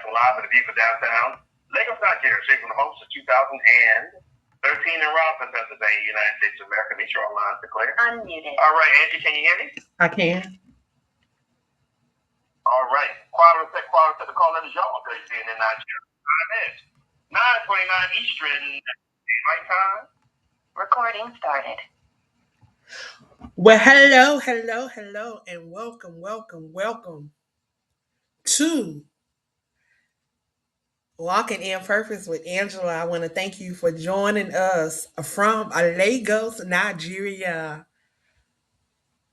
broadcasting live at the View for Downtown Lagos, Nigeria, straight from the host of 2013 in Robinson, Pennsylvania, United States of America. Make sure our lines are clear. Unmuted. All right, Angie, can you hear me? I can. All right. Quality to the call letters, y'all. WBNN in Nigeria. Time is 9:29 Eastern Daylight Time. Recording started. Well, hello, and welcome to Walking in Purpose with Angela. I want to thank you for joining us from Lagos, Nigeria.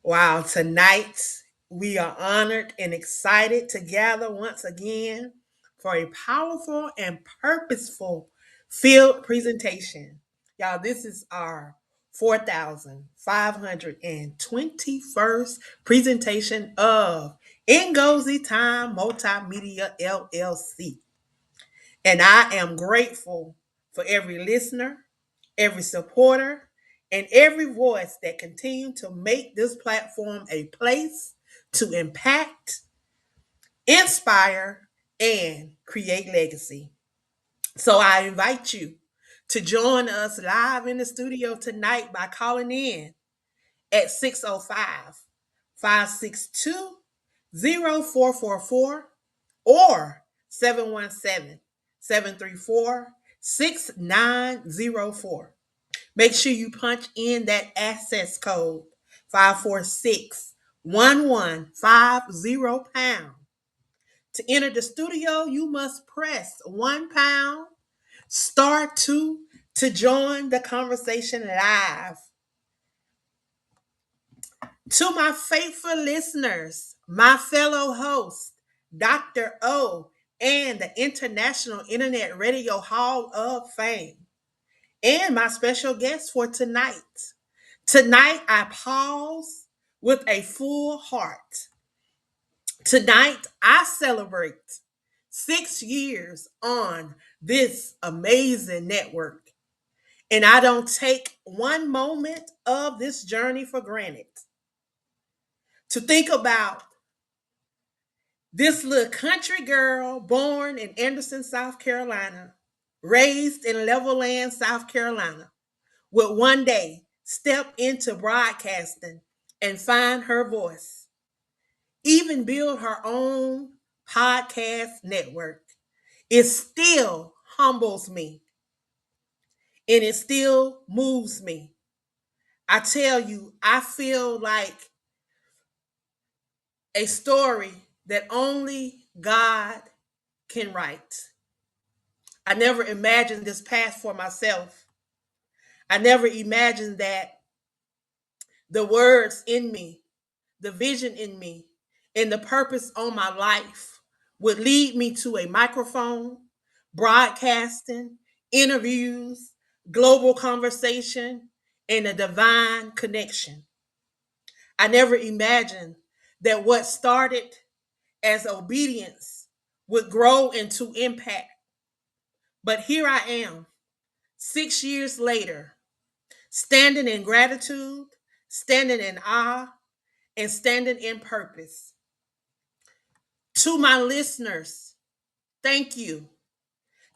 Wow, tonight we are honored and excited to gather once again for a powerful and purposeful field presentation. Y'all, this is our 4,521st presentation of Ngozi Time Multimedia LLC. And I am grateful for every listener, every supporter, and every voice that continue to make this platform a place to impact, inspire, and create legacy. So I invite you to join us live in the studio tonight by calling in at 605 562 0444 or 717-734-6904. Make sure you punch in that access code 546-1150 To enter the studio, you must press £1, *2 to join the conversation live. To my faithful listeners, my fellow host, Dr. O, and the International Internet Radio Hall of Fame, and my special guest for tonight. Tonight, I pause with a full heart. Tonight, I celebrate 6 years on this amazing network, and I don't take one moment of this journey for granted. To think about this little country girl born in Anderson, South Carolina, raised in Levelland, South Carolina, would one day step into broadcasting and find her voice, even build her own podcast network. It still humbles me and it still moves me. I tell you, I feel like a story that only God can write. I never imagined this path for myself. I never imagined that the words in me, the vision in me, and the purpose on my life would lead me to a microphone, broadcasting, interviews, global conversation, and a divine connection. I never imagined that what started as obedience would grow into impact. But here I am, 6 years later, standing in gratitude, standing in awe, and standing in purpose. To my listeners, thank you.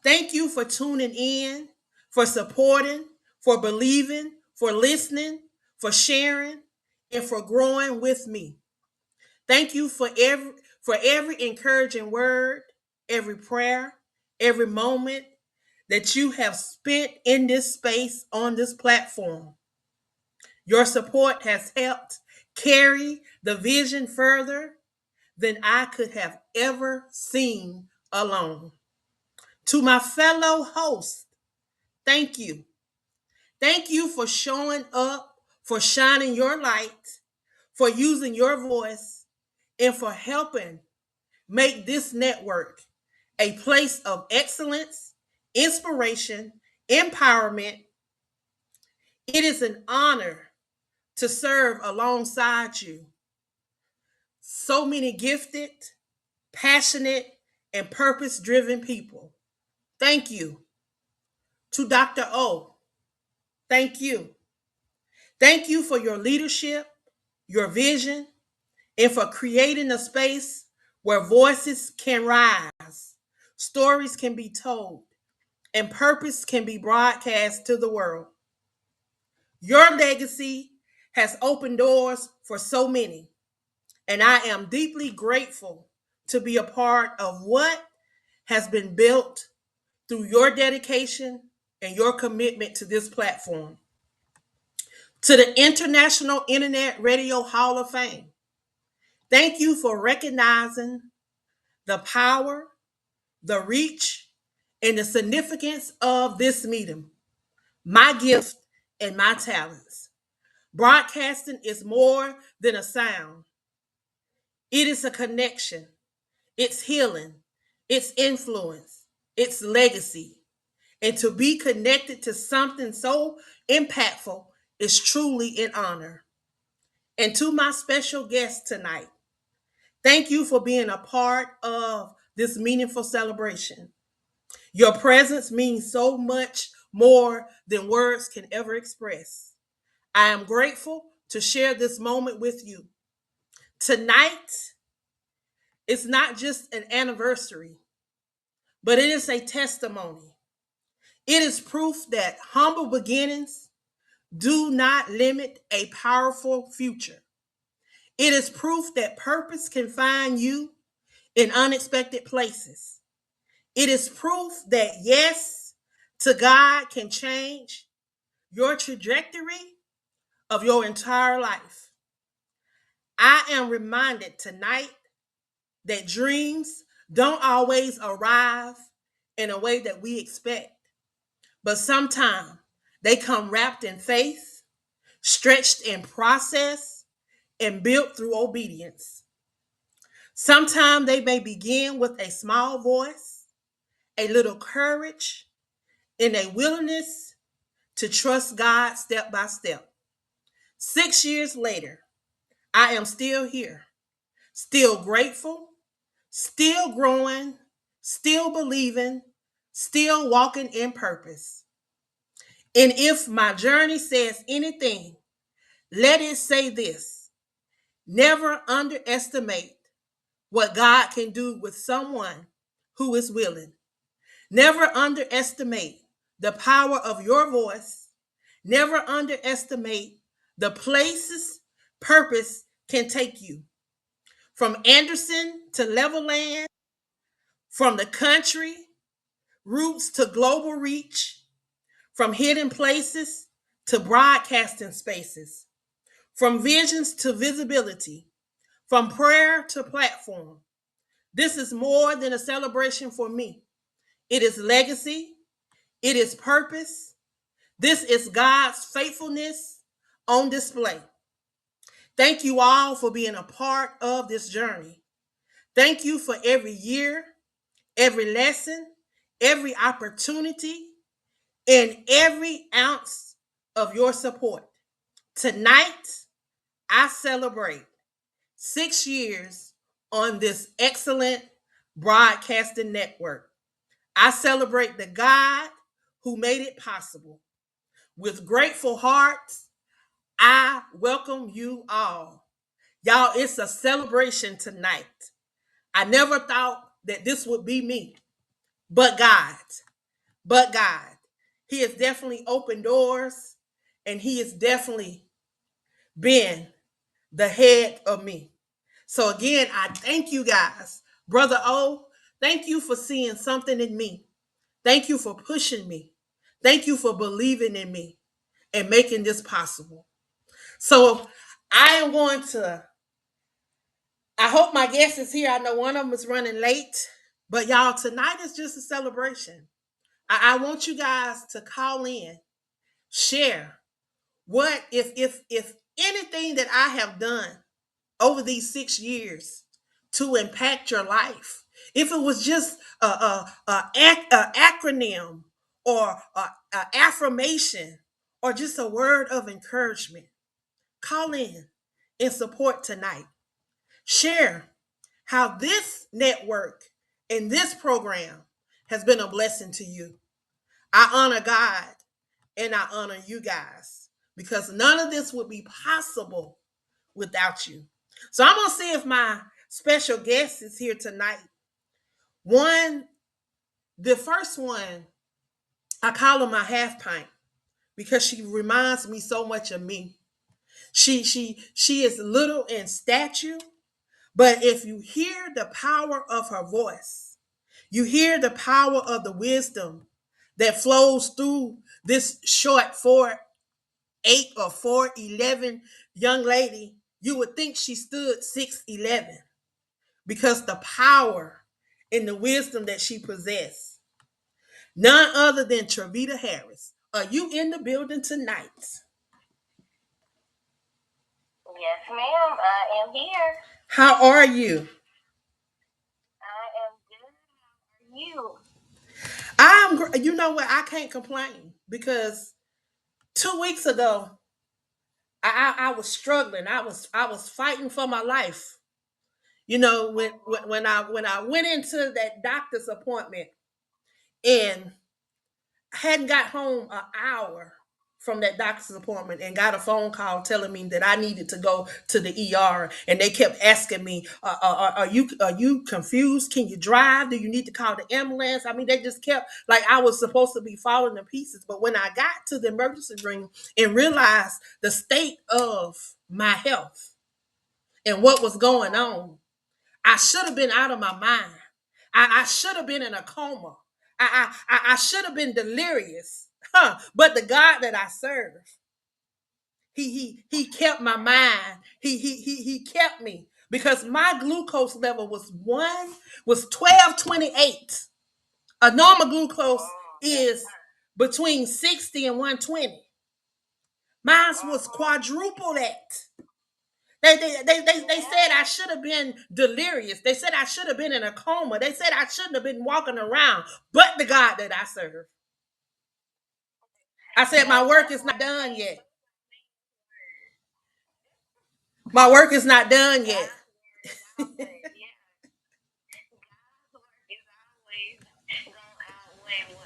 Thank you for tuning in, for supporting, for believing, for listening, for sharing, and for growing with me. Thank you for every encouraging word, every prayer, every moment that you have spent in this space on this platform. Your support has helped carry the vision further than I could have ever seen alone. To my fellow hosts, thank you. Thank you for showing up, for shining your light, for using your voice, and for helping make this network a place of excellence, inspiration, empowerment. It is an honor to serve alongside you. So many gifted, passionate, and purpose driven people. Thank you. To Dr. O, thank you. Thank you for your leadership, your vision, and for creating a space where voices can rise stories can be told, and purpose can be broadcast to the world. Your legacy has opened doors for so many, and I am deeply grateful to be a part of what has been built through your dedication and your commitment to this platform. To the International Internet Radio Hall of Fame, thank you for recognizing the power, the reach, and the significance of this medium, my gift and my talents. Broadcasting is more than a sound, it is a connection, it's healing, it's influence, it's legacy. And to be connected to something so impactful is truly an honor. And to my special guest tonight, thank you for being a part of this meaningful celebration. Your presence means so much more than words can ever express. I am grateful to share this moment with you. Tonight is not just an anniversary, but it is a testimony. It is proof that humble beginnings do not limit a powerful future. It is proof that purpose can find you in unexpected places. It is proof that yes to God can change your trajectory of your entire life. I am reminded tonight that dreams don't always arrive in a way that we expect, but sometimes they come wrapped in faith, stretched in process, and built through obedience. Sometimes they may begin with a small voice, a little courage, and a willingness to trust God step by step. 6 years later, I am still here, still grateful, still growing, still believing, still walking in purpose. And if my journey says anything, let it say this: never underestimate what God can do with someone who is willing. Never underestimate the power of your voice. Never underestimate the places purpose can take you. From Anderson to Levelland, from the country roots to global reach, from hidden places to broadcasting spaces, from visions to visibility, from prayer to platform. This is more than a celebration for me. It is legacy. It is purpose. This is God's faithfulness on display. Thank you all for being a part of this journey. Thank you for every year, every lesson, every opportunity, and every ounce of your support. Tonight, I celebrate 6 years on this excellent broadcasting network. I celebrate the God who made it possible. With grateful hearts, I welcome you all. Y'all, it's a celebration tonight. I never thought that this would be me, but God, but God. He has definitely opened doors, and He has definitely been the head of me. So again, I thank you guys. Brother O, thank you for seeing something in me. Thank you for pushing me. Thank you for believing in me and making this possible. So I am going to, I hope my guest is here. I know one of them is running late, but y'all, tonight is just a celebration. I want you guys to call in, share what if anything that I have done over these 6 years to impact your life. If it was just a acronym or a affirmation or just a word of encouragement, call in and support tonight. Share how this network and this program has been a blessing to you. I honor God and I honor you guys because none of this would be possible without you. So I'm going to see if my special guest is here tonight. One The first one, I call her my half pint because she reminds me so much of me. She is little in stature, but if you hear the power of her voice, you hear the power of the wisdom that flows through this short 4'8" or 4'11" young lady, you would think she stood 6'11" because the power and the wisdom that she possessed. None other than Travita Harris. Are you in the building tonight? Yes, ma'am. I am here. How are you? I am good. How are you? You know what? I can't complain because 2 weeks ago, I was struggling. I was fighting for my life. You know, when I went into that doctor's appointment and hadn't got home an hour from that doctor's appointment and got a phone call telling me that I needed to go to the ER, and they kept asking me, "Are you confused? Can you drive? Do you need to call the ambulance?" I mean, they just kept like I was supposed to be falling to pieces. But when I got to the emergency room and realized the state of my health and what was going on, I should have been out of my mind. I should have been in a coma. I should have been delirious. Huh. But the God that I serve, he kept my mind. He kept me because my glucose level was 1228. A normal glucose is between 60 and 120. Mine was quadruple that. They said I should have been delirious. They said I should have been in a coma. They said I shouldn't have been walking around. But the God that I serve. I said my work is not done yet. My work is not done yet.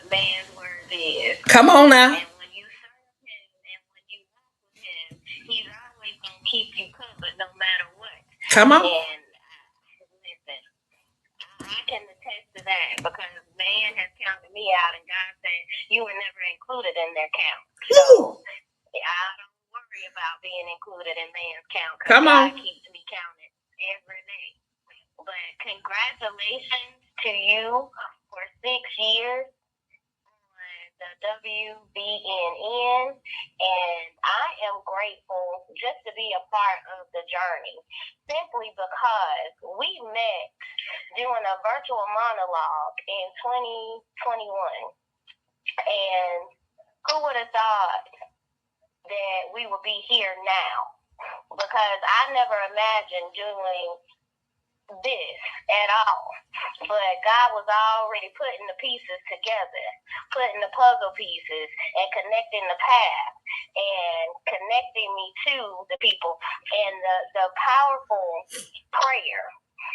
Man's word is. Come on now. And when you serve him and when you walk with him, he's always gonna keep you covered no matter what. Come on. And listen, I can attest to that because man has counted me out, and God said you were never included in their count. So I don't worry about being included in man's count because God keeps me counted every day. But congratulations to you for 6 years on the WBNN, and I am grateful just to be a part of the journey, simply because we met doing a virtual monologue in 2021, and who would have thought that we would be here now? Because I never imagined doing this at all. But God was already putting the pieces together, putting the puzzle pieces and connecting the path and connecting me to the people and the powerful prayer.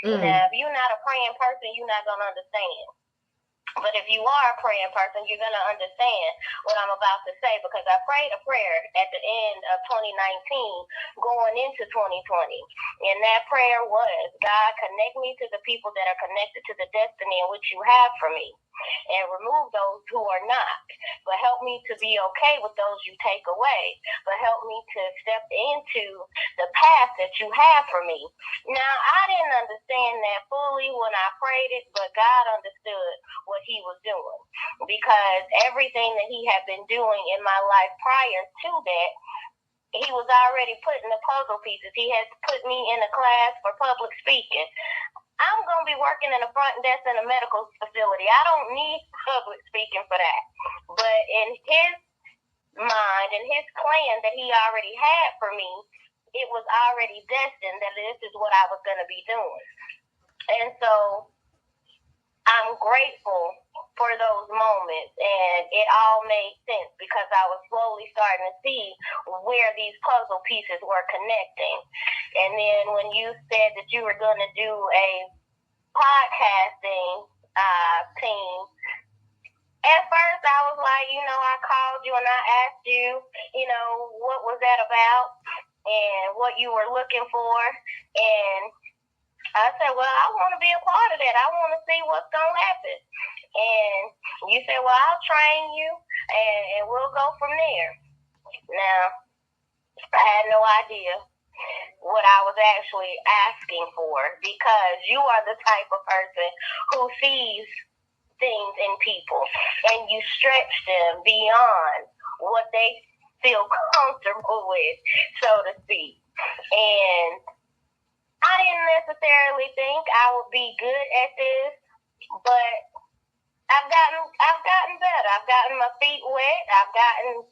Now, if you're not a praying person, you're not going to understand. But if you are a praying person, you're going to understand what I'm about to say, because I prayed a prayer at the end of 2019 going into 2020. And that prayer was, God, connect me to the people that are connected to the destiny in which you have for me, and remove those who are not. But help me to be okay with those you take away. But help me to step into the path that you have for me. Now, I didn't understand that fully when I prayed it, but God understood what he was doing, because everything that he had been doing in my life prior to that, he was already putting the puzzle pieces. He had put me in a class for public speaking. I'm going to be working in a front desk in a medical facility. I don't need public speaking for that. But in his mind and his plan that he already had for me, it was already destined that this is what I was going to be doing. And so I'm grateful for those moments, and it all made sense because I was slowly starting to see where these puzzle pieces were connecting. And then when you said that you were going to do a podcasting team, at first I was like, I called you and I asked you, what was that about and what you were looking for. And I said, well, I want to be a part of that. I want to see what's going to happen. And You said, well, I'll train you and we'll go from there. Now, I had no idea what I was actually asking for, because you are the type of person who sees things in people and you stretch them beyond what they feel comfortable with, so to speak. And I didn't necessarily think I would be good at this, but I've gotten better. I've gotten my feet wet. I've gotten,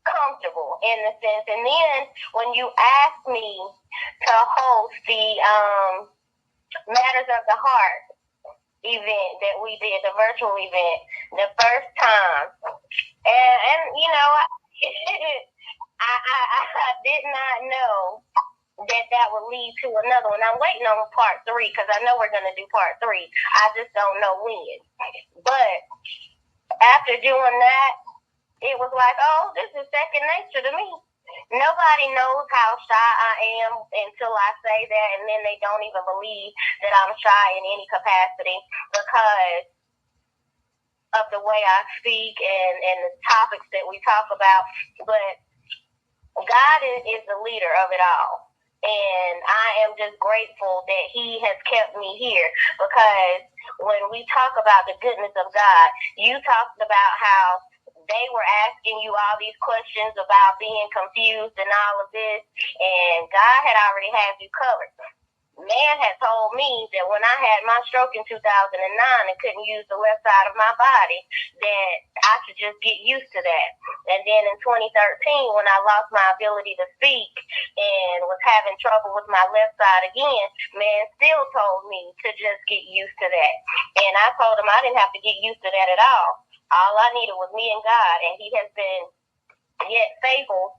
comfortable in the sense. And then when you asked me to host the Matters of the Heart event that we did, the virtual event, the first time, and I did not know that would lead to another one. I'm waiting on part 3 because I know we're going to do part 3. I just don't know when. But after doing that, it was like, oh, this is second nature to me. Nobody knows how shy I am until I say that, and then they don't even believe that I'm shy in any capacity because of the way I speak and the topics that we talk about. But God is the leader of it all. And I am just grateful that He has kept me here, because when we talk about the goodness of God, you talked about how they were asking you all these questions about being confused and all of this, and God had already had you covered. Man had told me that when I had my stroke in 2009 and couldn't use the left side of my body, that I should just get used to that. And then in 2013, when I lost my ability to speak and was having trouble with my left side again, man still told me to just get used to that. And I told him I didn't have to get used to that at all. All I needed was me and God, and He has been yet faithful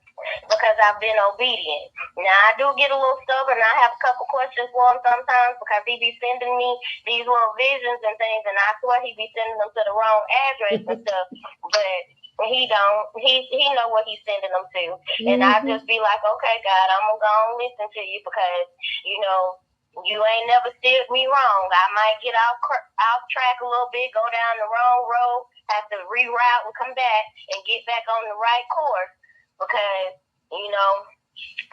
because I've been obedient. Now, I do get a little stubborn. I have a couple questions for Him sometimes because He be sending me these little visions and things, and I swear He be sending them to the wrong address and stuff, but He don't. He know what He's sending them to. And I just be like, okay, God, I'm going to go and listen to You, because, You ain't never steered me wrong. I might get off track a little bit, go down the wrong road, have to reroute and come back and get back on the right course, because,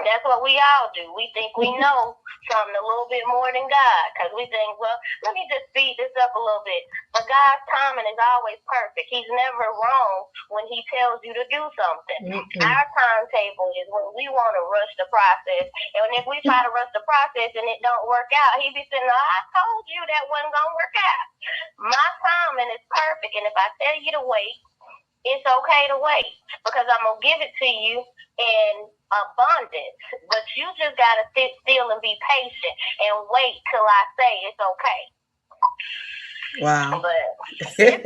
that's what we all do. We think we know something a little bit more than God, because we think, well, let me just speed this up a little bit. But God's timing is always perfect. He's never wrong when He tells you to do something. Mm-hmm. Our timetable is when we want to rush the process. And if we try to rush the process and it don't work out, He be saying, no, I told you that wasn't going to work out. My timing is perfect. And if I tell you to wait, it's okay to wait, because I'm going to give it to you in abundance. But you just got to sit still and be patient and wait till I say it's okay. Wow. But it's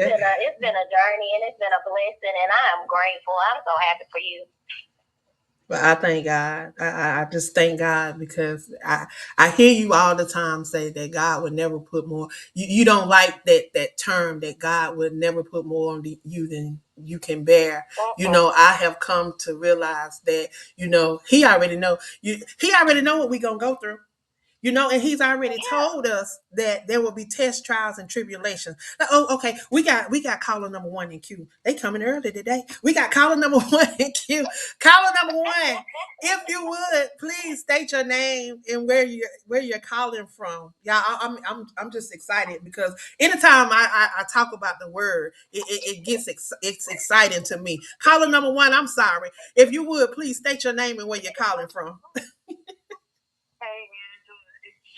been a journey, and it's been a blessing, and I am grateful. I'm so happy for you. But I thank God. I just thank God, because I hear you all the time say that God would never put more. You don't like that term, that God would never put more on you than you can bear. I have come to realize that, He already know. He already know what we're going to go through. And He's already told us that there will be tests, trials, and tribulations. Oh, okay. We got caller number 1 in queue. They coming early today. We got caller number 1 in queue. Caller number 1, if you would, please state your name and where you're calling from. Yeah, I'm just excited, because anytime I talk about the word, it's exciting to me. Caller number 1, I'm sorry. If you would, please state your name and where you're calling from. Hey,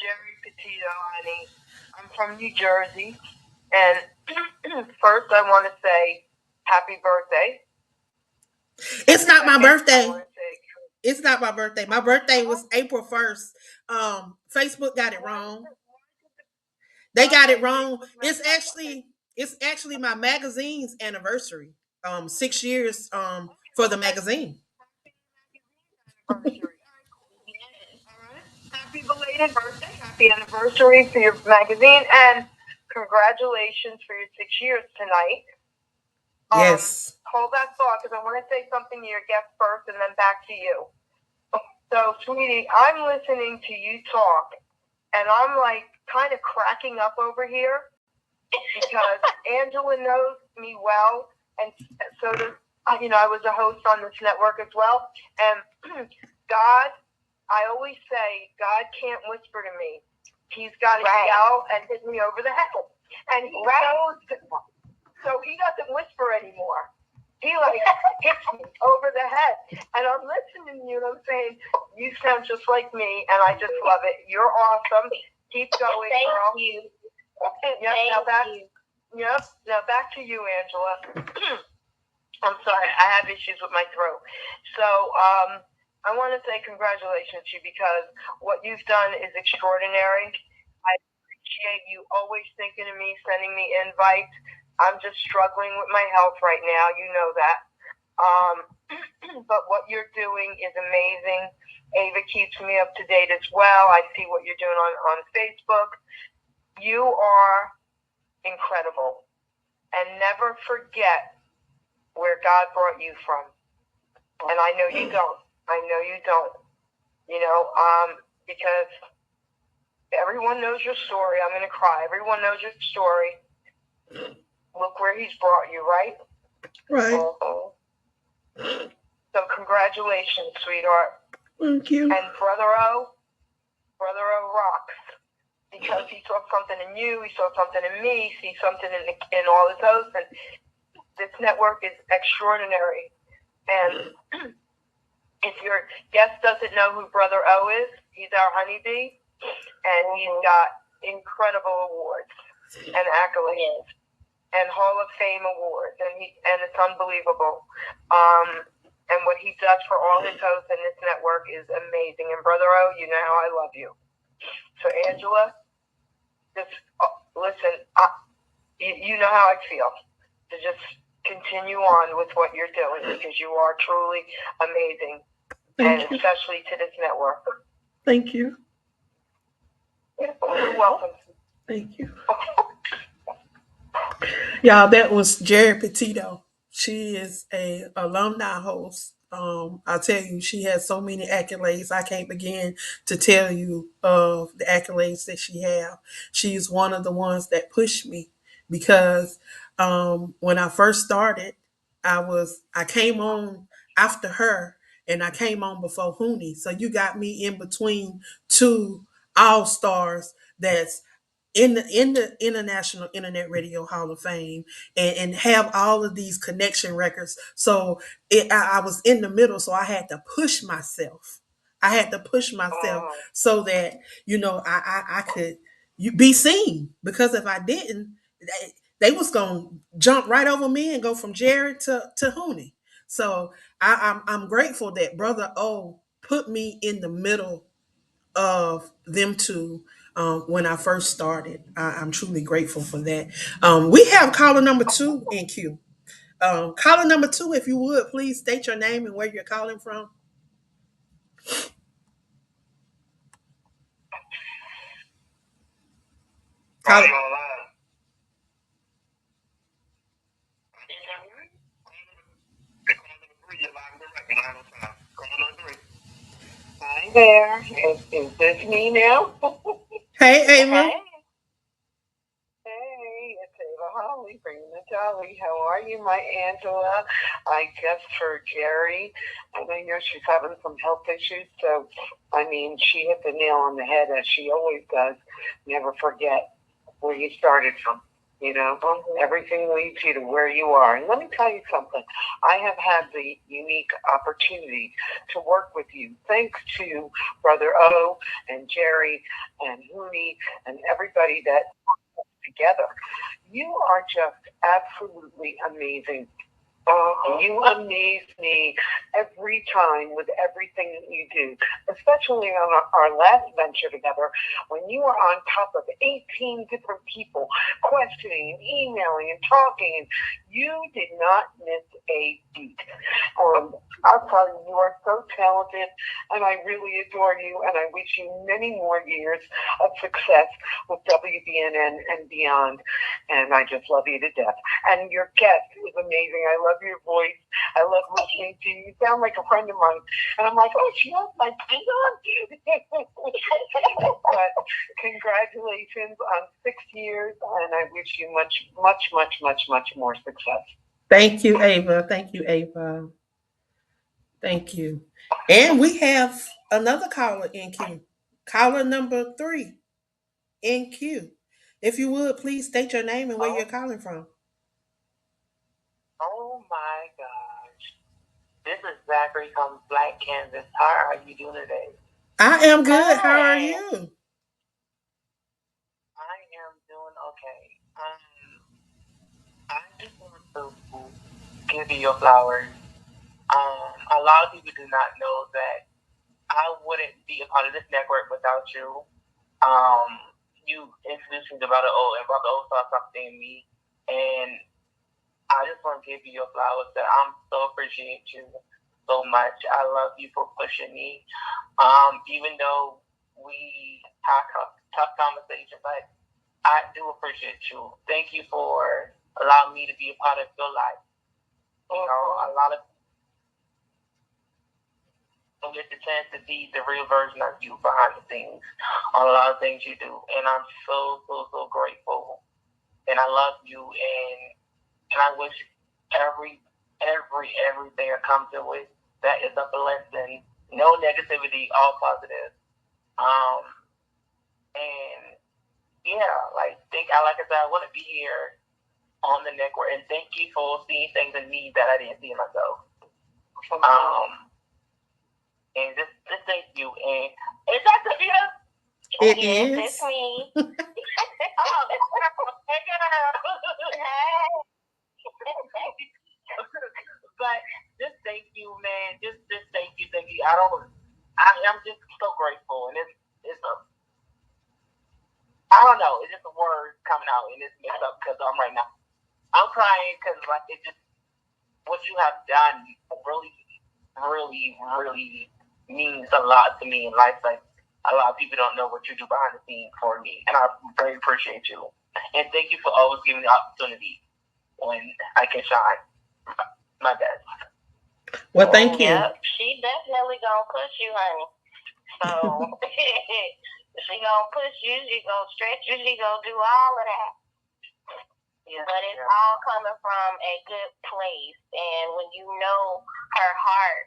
Jerry Petito, honey. I'm from New Jersey, and first I want to say happy birthday. It's not my birthday. It's not my birthday. My birthday was April 1st. Facebook got it wrong. They got it wrong. It's actually my magazine's anniversary. 6 years for the magazine. Happy belated birthday, happy anniversary for your magazine, and congratulations for your 6 years tonight. Yes. Hold that thought, because I want to say something to your guest first and then back to you. So, sweetie, I'm listening to you talk, and I'm like kind of cracking up over here, because Angela knows me well, and so does, I was a host on this network as well. And God, I always say, God can't whisper to me. He's got to yell and hit me over the head. And he knows, so he doesn't whisper anymore. He hits me over the head. And I'm listening to you and I'm saying, you sound just like me, and I just love it. You're awesome. Keep going, Thank girl. you. Now back to you, Angela. I'm sorry, I have issues with my throat. So I want to say congratulations to you, because what you've done is extraordinary. I appreciate you always thinking of me, sending me invites. I'm just struggling with my health right now. You know that. But what you're doing is amazing. Ava keeps me up to date as well. I see what you're doing on Facebook. You are incredible. And never forget where God brought you from. And I know you don't. Because everyone knows your story. I'm going to cry. Everyone knows your story. Look where he's brought you, right? Right. So congratulations, sweetheart. Thank you. And Brother O rocks, because he saw something in you, he saw something in me, he sees something in all his hosts, and this network is extraordinary. And if your guest doesn't know who Brother O is, he's our honeybee, and he's got incredible awards and accolades and Hall of Fame awards, and it's unbelievable. And what he does for all his hosts in this network is amazing. And Brother O, you know how I love you. So Angela, just listen. You know how I feel. To just continue on with what you're doing, because you are truly amazing. Thank you. Especially to this network. Thank you. You're welcome. Thank you. Y'all, that was Jerry Petito. She is a alumni host. I tell you, she has so many accolades. I can't begin to tell you of the accolades that she have. She's one of the ones that pushed me, because when I first started, I came on after her, and I came on before Hooney. So you got me in between two all stars that's in the International Internet Radio Hall of Fame, and have all of these connection records. So I was in the middle, so I had to push myself. So that I could be seen, because if I didn't, they was gonna jump right over me and go from Jerry to Hooney. So I'm grateful that Brother O put me in the middle of them two when I first started. I'm truly grateful for that. We have caller number 2 in queue. Caller number 2, if you would, please state your name and where you're calling from. Caller. Hi there. Is this me now? Hey, Ava. Hey, it's Ava Holly, bringing the jolly. How are you, my Angela? I guess for Jerry, and I know she's having some health issues, so she hit the nail on the head, as she always does. Never forget where you started from. Everything leads you to where you are. And let me tell you something. I have had the unique opportunity to work with you, thanks to Brother O and Jerry and Hooney and everybody that together. You are just absolutely amazing. You amaze me every time with everything that you do, especially on our last venture together, when you were on top of 18 different people questioning and emailing and talking. And You did not miss a beat. I'll tell you, you are so talented, and I really adore you, and I wish you many more years of success with WBNN and beyond. And I just love you to death. And your guest is amazing. I love your voice. I love listening to you. You sound like a friend of mine. And I'm like, oh, she has my thing on. But congratulations on 6 years, and I wish you much, much, much, much, much more success. Thank you, Ava. Thank you, Ava. Thank you. And we have another caller in queue. Caller number 3 in queue. If you would, please state your name and where you're calling from. Oh my gosh. This is Zachary from Black Canvas. How are you doing today? I am good. How are you? I am doing okay. I just want to give you your flowers. A lot of people do not know that I wouldn't be a part of this network without you. You introduced me to Brother O, and Brother O saw something in me, and I just want to give you your flowers. That I'm so appreciate you so much. I love you for pushing me. Even though we have tough conversations, but I do appreciate you. Thank you for allowing me to be a part of your life. You know, a lot of don't get the chance to be the real version of you behind the scenes on a lot of things you do. And I'm so grateful. And I love you, and I wish everything that comes to it that is a blessing. No negativity, all positive. And yeah, like I said, I want to be here on the network, and thank you for seeing things in me that I didn't see in myself. And just thank you. And is that Sophia? It yes, is. it's me. But just thank you, man. Just thank you. I'm just so grateful, and it's a I don't know. It's just a word coming out, and it's messed up because I'm crying because like it just what you have done really, really, really means a lot to me in life. Like a lot of people don't know what you do behind the scenes for me, and I very appreciate you. And thank you for always giving me the opportunity when I can shine my best. Well, thank you. Yep, she definitely gonna push you, honey. So she gonna push you, she gonna stretch you, she gonna do all of that. Yeah, but it's all coming from a good place, and when you know her heart,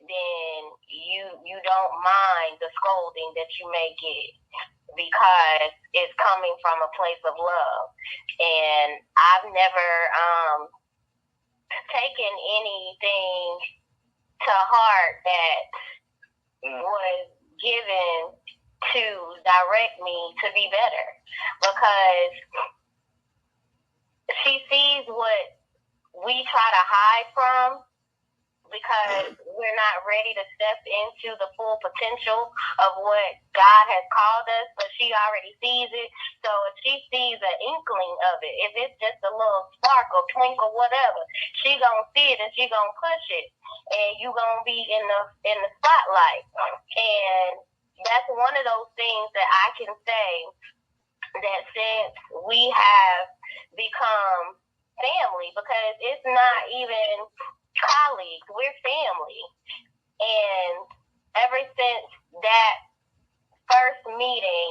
then you don't mind the scolding that you may get because it's coming from a place of love. And I've never taken anything to heart that was given to direct me to be better, because she sees what we try to hide from because we're not ready to step into the full potential of what God has called us, but she already sees it. So if she sees an inkling of it, if it's just a little spark or twinkle, whatever, she gonna see it and she gonna push it, and you gonna be in the spotlight. And that's one of those things that I can say that since we have become family, because it's not even colleagues, we're family. And ever since that first meeting,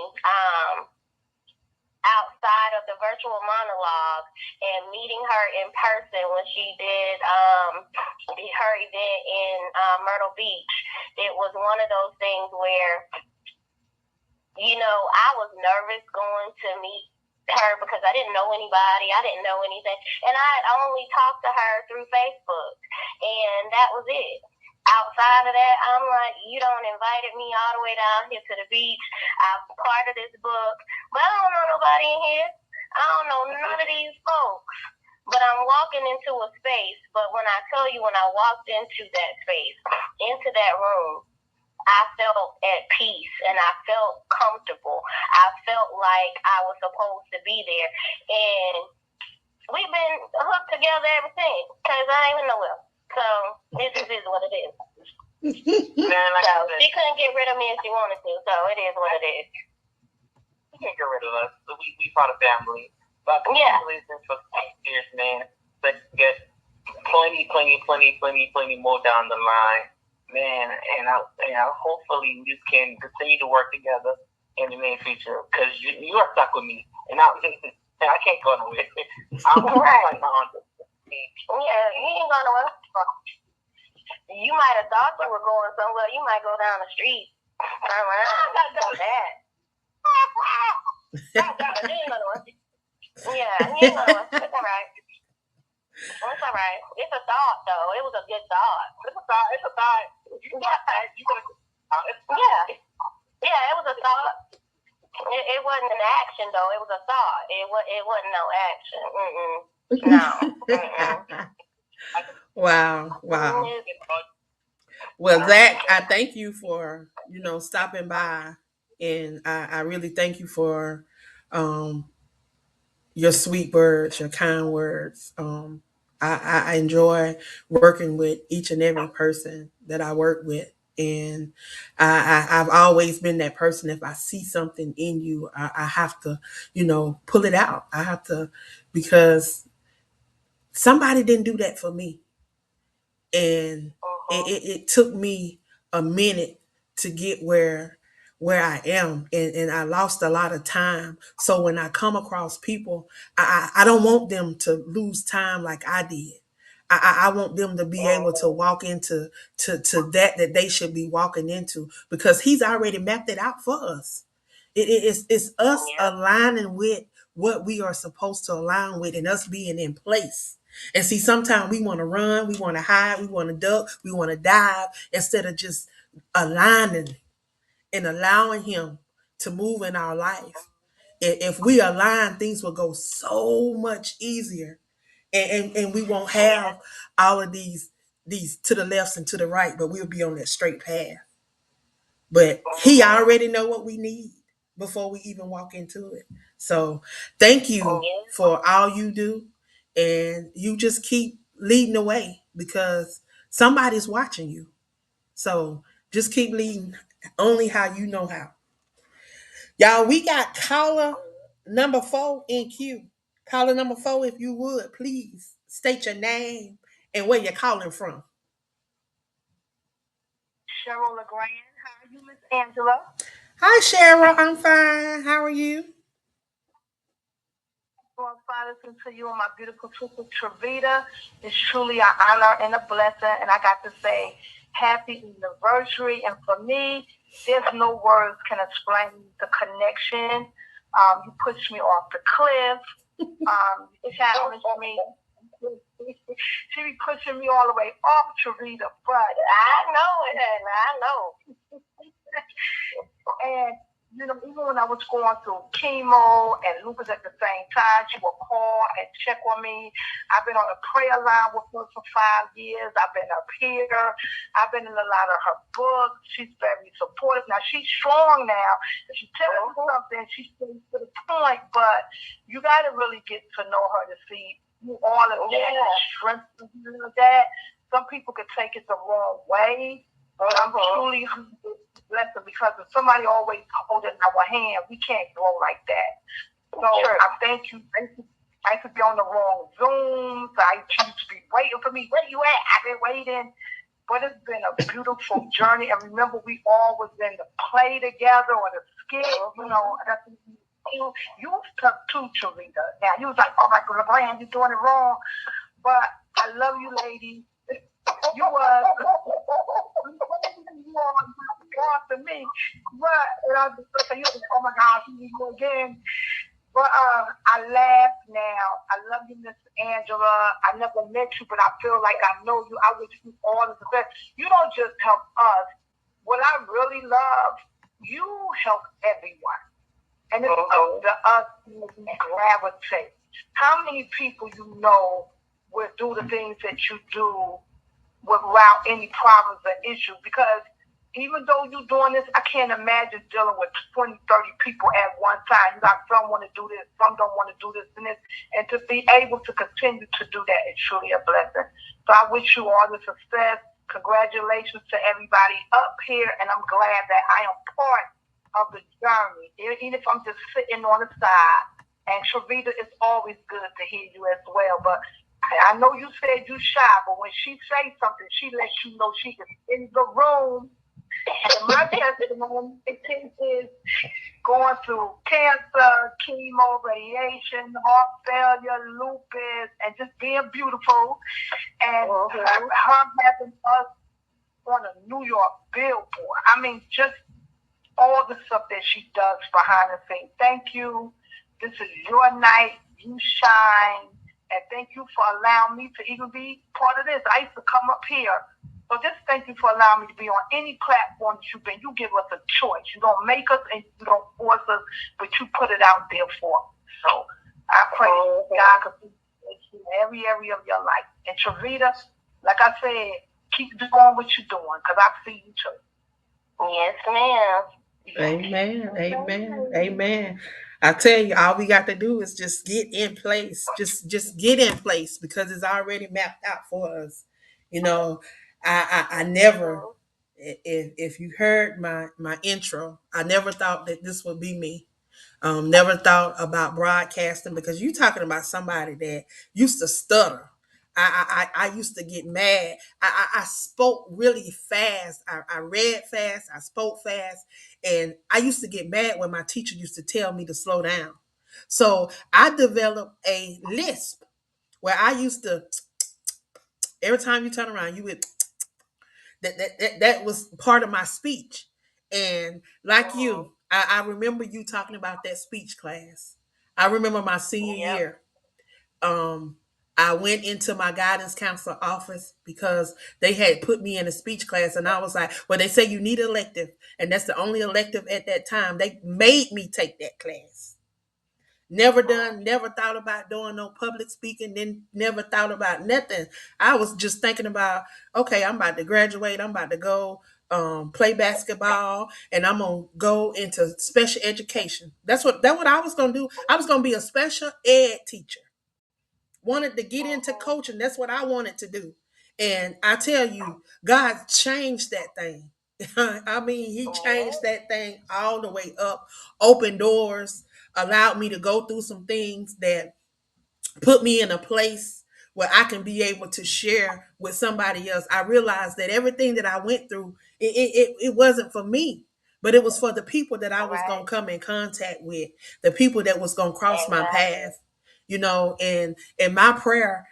outside of the virtual monologue and meeting her in person when she did her event in Myrtle Beach, it was one of those things where, I was nervous going to meet her because I didn't know anybody. I didn't know anything. And I had only talked to her through Facebook. And that was it. Outside of that, I'm like, you don't invited me all the way down here to the beach. I'm part of this book. But I don't know nobody in here. I don't know none of these folks. But I'm walking into a space. But when I tell you, when I walked into that space, into that room, I felt at peace and I felt comfortable. I felt like I was supposed to be there. And we've been hooked together ever since. Cause I ain't even nowhere. So it just is what it is. Man, like So I said, she couldn't get rid of me if she wanted to. So it is what it is. you can't get rid of us. We part of family. But Yeah. listen for 6 years, man. Let's get plenty more down the line, man. And I hopefully we can continue to work together in the near future because you are stuck with me, and I can't go nowhere. I'm right. like my aunt. Yeah, you ain't going nowhere. You might have thought you were going somewhere. You might go down the street. Turn around. Not that. You ain't going nowhere. Yeah, you ain't going nowhere. It's all right. It's all right. It's a thought, though. It was a good thought. It's a thought. It's a thought. Yeah, it was a thought. It wasn't an action, though. It was a thought. It wasn't no action. No. Wow. Well, Zach, I thank you for stopping by, and I really thank you for your sweet words, your kind words. I enjoy working with each and every person that I work with. And I've always been that person. If I see something in you, I have to, pull it out. I have to, because somebody didn't do that for me. And it took me a minute to get where I am, and I lost a lot of time. So when I come across people, I don't want them to lose time like I did. I want them to be able to walk into to that they should be walking into, because he's already mapped it out for us. It's us aligning with what we are supposed to align with, and us being in place. And see, sometimes we want to run, we want to hide, we want to duck, we want to dive, instead of just aligning and allowing him to move in our life. If we align, things will go so much easier, and we won't have all of these to the left and to the right, but we'll be on that straight path. But he already know what we need before we even walk into it. So thank you for all you do, and you just keep leading the way, because somebody's watching you. So just keep leading only how you know how. Y'all, we got caller number 4 in queue. Caller number 4, if you would, please state your name and where you're calling from. Cheryl LeGrand. How are you, Miss Angela? Hi, Cheryl. I'm fine. How are you? I'm fine listening to you and my beautiful sister Travita. It's truly an honor and a blessing, and I got to say happy anniversary. And for me, there's no words can explain the connection. You pushed me off the cliff. You challenged me. She be pushing me all the way off, Travita, but I know it, honey. I know. And even when I was going through chemo and lupus at the same time, she would call and check on me. I've been on a prayer line with her for 5 years. I've been up here. I've been in a lot of her books. She's very supportive. Now, she's strong now. If she tells you something, she stays to the point, but you got to really get to know her to see all of that, the strength of that. Some people could take it the wrong way, but I'm truly blessed, because if somebody always holding our hand, we can't grow like that. So I thank you. I used to be on the wrong Zooms. I used to be waiting for me. Where you at? I've been waiting. But it's been a beautiful journey. And remember, we all was in the play together or the skit. That's you was tough too, Charita. Now, you was like, oh my God, LeGrand, you're doing it wrong. But I love you, lady. You was God to me. But I was like, oh my God, you again. But I laugh now. I love you, Miss Angela. I never met you, but I feel like I know you. I wish you all the best. You don't just help us. What I really love, you help everyone. And it's up to us to gravitate. How many people will do the things that you do without any problems or issues? Because even though you're doing this, I can't imagine dealing with 20, 30 people at one time. You got some want to do this, some don't want to do this and this. And to be able to continue to do that is truly a blessing. So I wish you all the success. Congratulations to everybody up here. And I'm glad that I am part of the journey, even if I'm just sitting on the side. And Shavita, it's always good to hear you as well. But I know you said you shy, but when she says something, she lets you know she is in the room. And my testimony is going through cancer, chemo, radiation, heart failure, lupus, and just being beautiful. And her having us on a New York billboard. I mean, just all the stuff that she does behind the scenes. Thank you. This is your night. You shine. And thank you for allowing me to even be part of this. I used to come up here. So just thank you for allowing me to be on any platform that you've been. You give us a choice. You don't make us and you don't force us, but you put it out there for us. So I pray God can bless you in every area of your life. And Shavita, like I said, keep doing what you're doing because I see you too. Yes, ma'am. Amen. Amen. Amen. I tell you, all we got to do is just get in place. Just get in place because it's already mapped out for us. You know, I never if you heard my intro, I never thought that this would be me. Never thought about broadcasting because you talking about somebody that used to stutter. I used to get mad. I spoke really fast. I read fast. I spoke fast. And I used to get mad when my teacher used to tell me to slow down. So I developed a lisp where I used to, every time you turn around, you would, that was part of my speech. And like you, I remember you talking about that speech class. I remember my senior year. Um, I went into my guidance counselor office because they had put me in a speech class, and I was like, "Well, they say you need an elective, and that's the only elective at that time." They made me take that class. Never thought about doing no public speaking, then never thought about nothing. I was just thinking about, okay, I'm about to graduate, I'm about to go play basketball, and I'm gonna go into special education. That's what I was gonna do. I was gonna be a special ed teacher. Wanted to get into coaching. That's what I wanted to do. And I tell you, God changed that thing. I mean, He changed that thing all the way up, opened doors, allowed me to go through some things that put me in a place where I can be able to share with somebody else. I realized that everything that I went through, it wasn't for me, but it was for the people that I was going to come in contact with, the people that was going to cross my path, and my prayer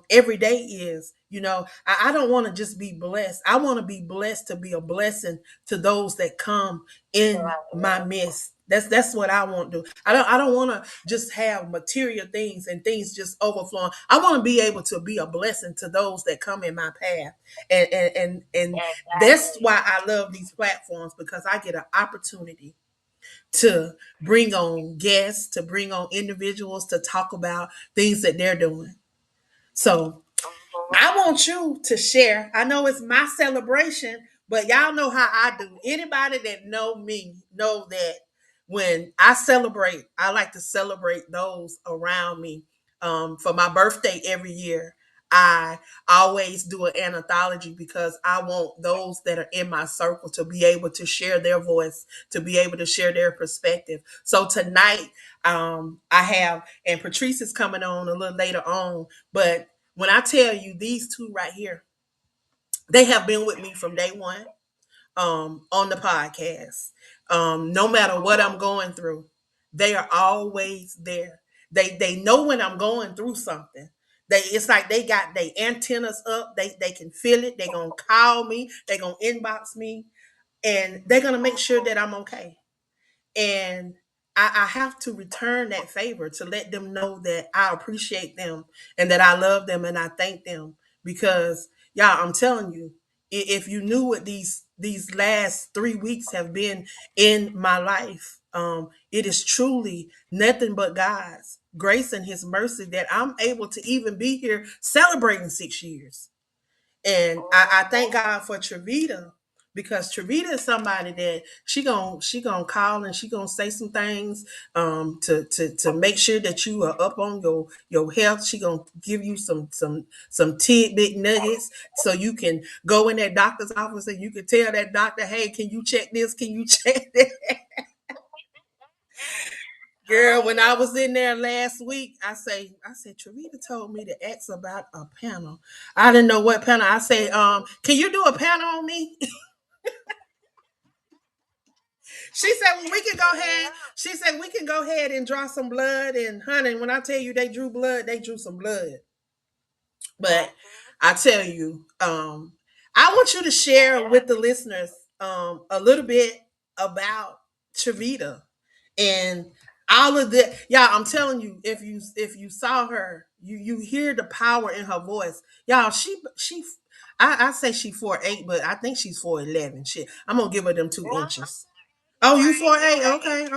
every day is, I don't want to just be blessed. I want to be blessed to be a blessing to those that come in my midst. That's what I want to do. I don't want to just have material things and things just overflowing. I want to be able to be a blessing to those that come in my path. And that's why I love these platforms, because I get an opportunity to bring on guests, to bring on individuals to talk about things that they're doing. So I want you to share. I know it's my celebration, but y'all know how I do. Anybody that know me know that when I celebrate, I like to celebrate those around me. For my birthday every year, I always do an anthology because I want those that are in my circle to be able to share their voice, to be able to share their perspective. So tonight, I have, and Patrice is coming on a little later on, but when I tell you these two right here, they have been with me from day one on the podcast. No matter what I'm going through, they are always there. They know when I'm going through something. It's like they got their antennas up. They can feel it. They're gonna call me. They're gonna inbox me, and they're gonna make sure that I'm okay. And I have to return that favor to let them know that I appreciate them and that I love them and I thank them, because y'all, I'm telling you, if you knew what these last 3 weeks have been in my life, it is truly nothing but God's grace and His mercy that I'm able to even be here celebrating 6 years. And I thank God for Trevita, because Trevita is somebody that she gonna call and she gonna say some things to make sure that you are up on your health. She gonna give you some tidbit nuggets so you can go in that doctor's office and you can tell that doctor, hey, can you check this? Can you check that? Girl, when I was in there last week, I said, Trevita told me to ask about a panel. I didn't know what panel. I say, can you do a panel on me? She said, well, we can go ahead. She said, we can go ahead and draw some blood. And honey, when I tell you they drew blood, they drew some blood. But I tell you, I want you to share with the listeners a little bit about Trevita and all of that. Yeah, I'm telling you, if you saw her, you hear the power in her voice. Y'all, she I say she 4'8", but I think she's 4'11". Shit. I'm gonna give her them 2 inches. Oh, you 4'8"?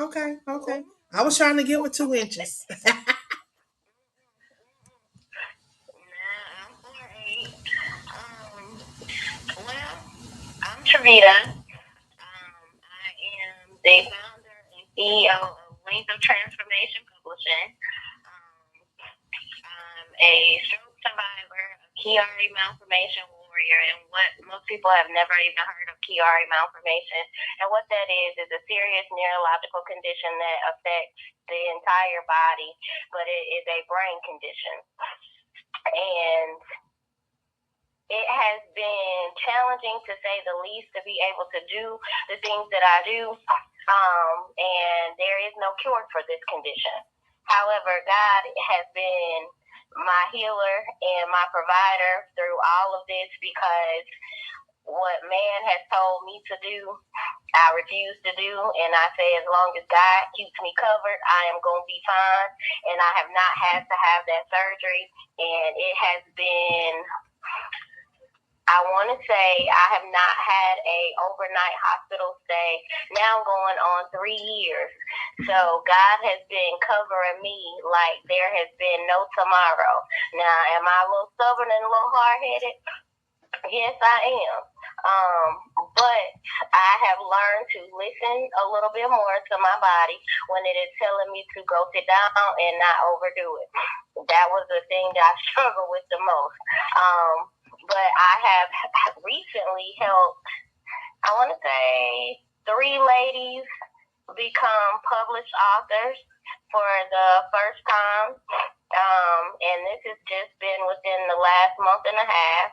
Okay. I was trying to give her 2 inches. Nah, I'm 4'8". Well, I'm Trevita. I am the founder and CEO of Wings of Transformation Publishing. I'm a stroke survivor, a Chiari malformation warrior, and what most people have never even heard of Chiari malformation. And what that is a serious neurological condition that affects the entire body, but it is a brain condition. And it has been challenging, to say the least, to be able to do the things that I do. And there is no cure for this condition. However, God has been my healer and my provider through all of this, because what man has told me to do, I refuse to do. And I say, as long as God keeps me covered, I am going to be fine. And I have not had to have that surgery. And it has been, I want to say, I have not had a overnight hospital stay. Now going on 3 years. So God has been covering me like there has been no tomorrow. Now, am I a little stubborn and a little hard-headed? Yes, I am. But I have learned to listen a little bit more to my body when it is telling me to go sit down and not overdo it. That was the thing that I struggled with the most. But I have recently helped, I want to say, 3 ladies become published authors for the first time. And this has just been within the last month and a half.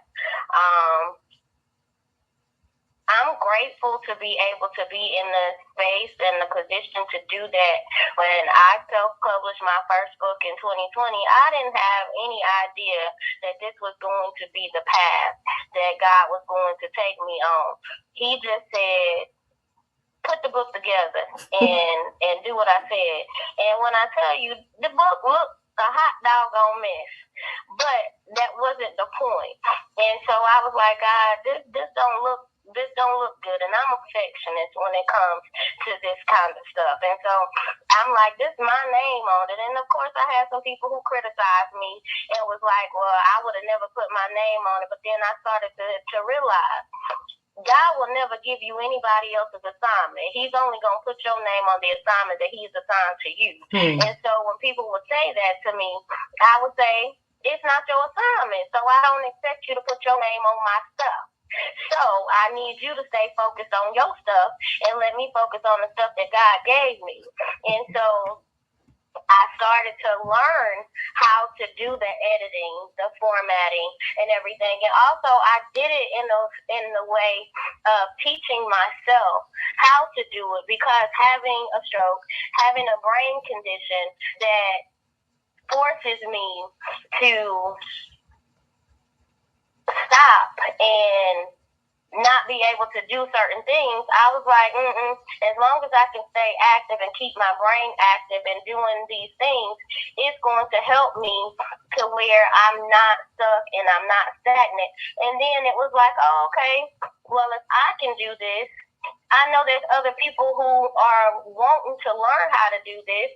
I'm grateful to be able to be in the space and the position to do that. When I self-published my first book in 2020, I didn't have any idea that this was going to be the path that God was going to take me on. He just said, put the book together and do what I said. And when I tell you, the book looked a hot doggone mess, but that wasn't the point. And so I was like, God, this don't look good. And I'm a perfectionist when it comes to this kind of stuff. And so I'm like, this is my name on it. And of course I had some people who criticized me and was like, well, I would have never put my name on it. But then I started to realize God will never give you anybody else's assignment. He's only going to put your name on the assignment that he's assigned to you. And so when people would say that to me, I would say, it's not your assignment. So I don't expect you to put your name on my stuff. So I need you to stay focused on your stuff and let me focus on the stuff that God gave me. And so I started to learn how to do the editing, the formatting, and everything. And also, I did it in the way of teaching myself how to do it, because having a stroke, having a brain condition that forces me to stop and not be able to do certain things, I was like, as long as I can stay active and keep my brain active and doing these things, it's going to help me to where I'm not stuck and I'm not stagnant. And then it was like, oh, okay, well, if I can do this, I know there's other people who are wanting to learn how to do this.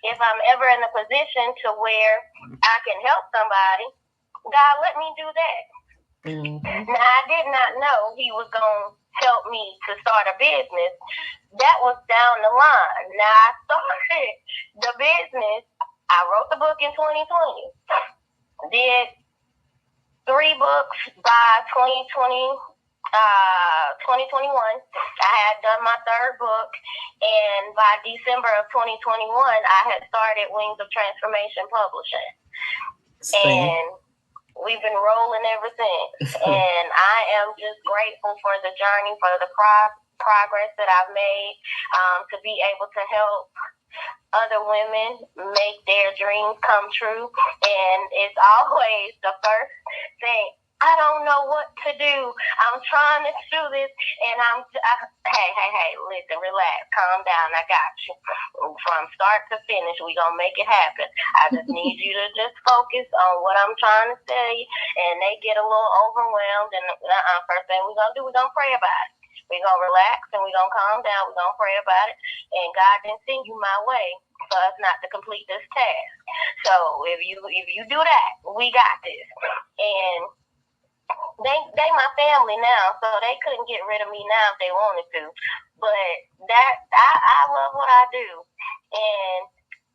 If I'm ever in a position to where I can help somebody, God, let me do that. Now, I did not know he was going to help me to start a business. That was down the line. Now I started the business. I wrote the book in 2020. Did 3 books by 2021. I had done my 3rd book, and by December of 2021, I had started Wings of Transformation Publishing. And we've been rolling ever since. And I am just grateful for the journey, for the progress that I've made, to be able to help other women make their dreams come true. And it's always the first thing. I don't know what to do. I'm trying to do this, and hey, listen, relax, calm down. I got you. From start to finish, we gonna make it happen. I just need you to just focus on what I'm trying to say, and they get a little overwhelmed. And first thing we gonna do, we gonna pray about it. We gonna relax and we gonna calm down. We gonna pray about it, and God didn't send you my way for us not to complete this task. So if you do that, we got this. And they my family now, so they couldn't get rid of me now if they wanted to. But I love what I do, and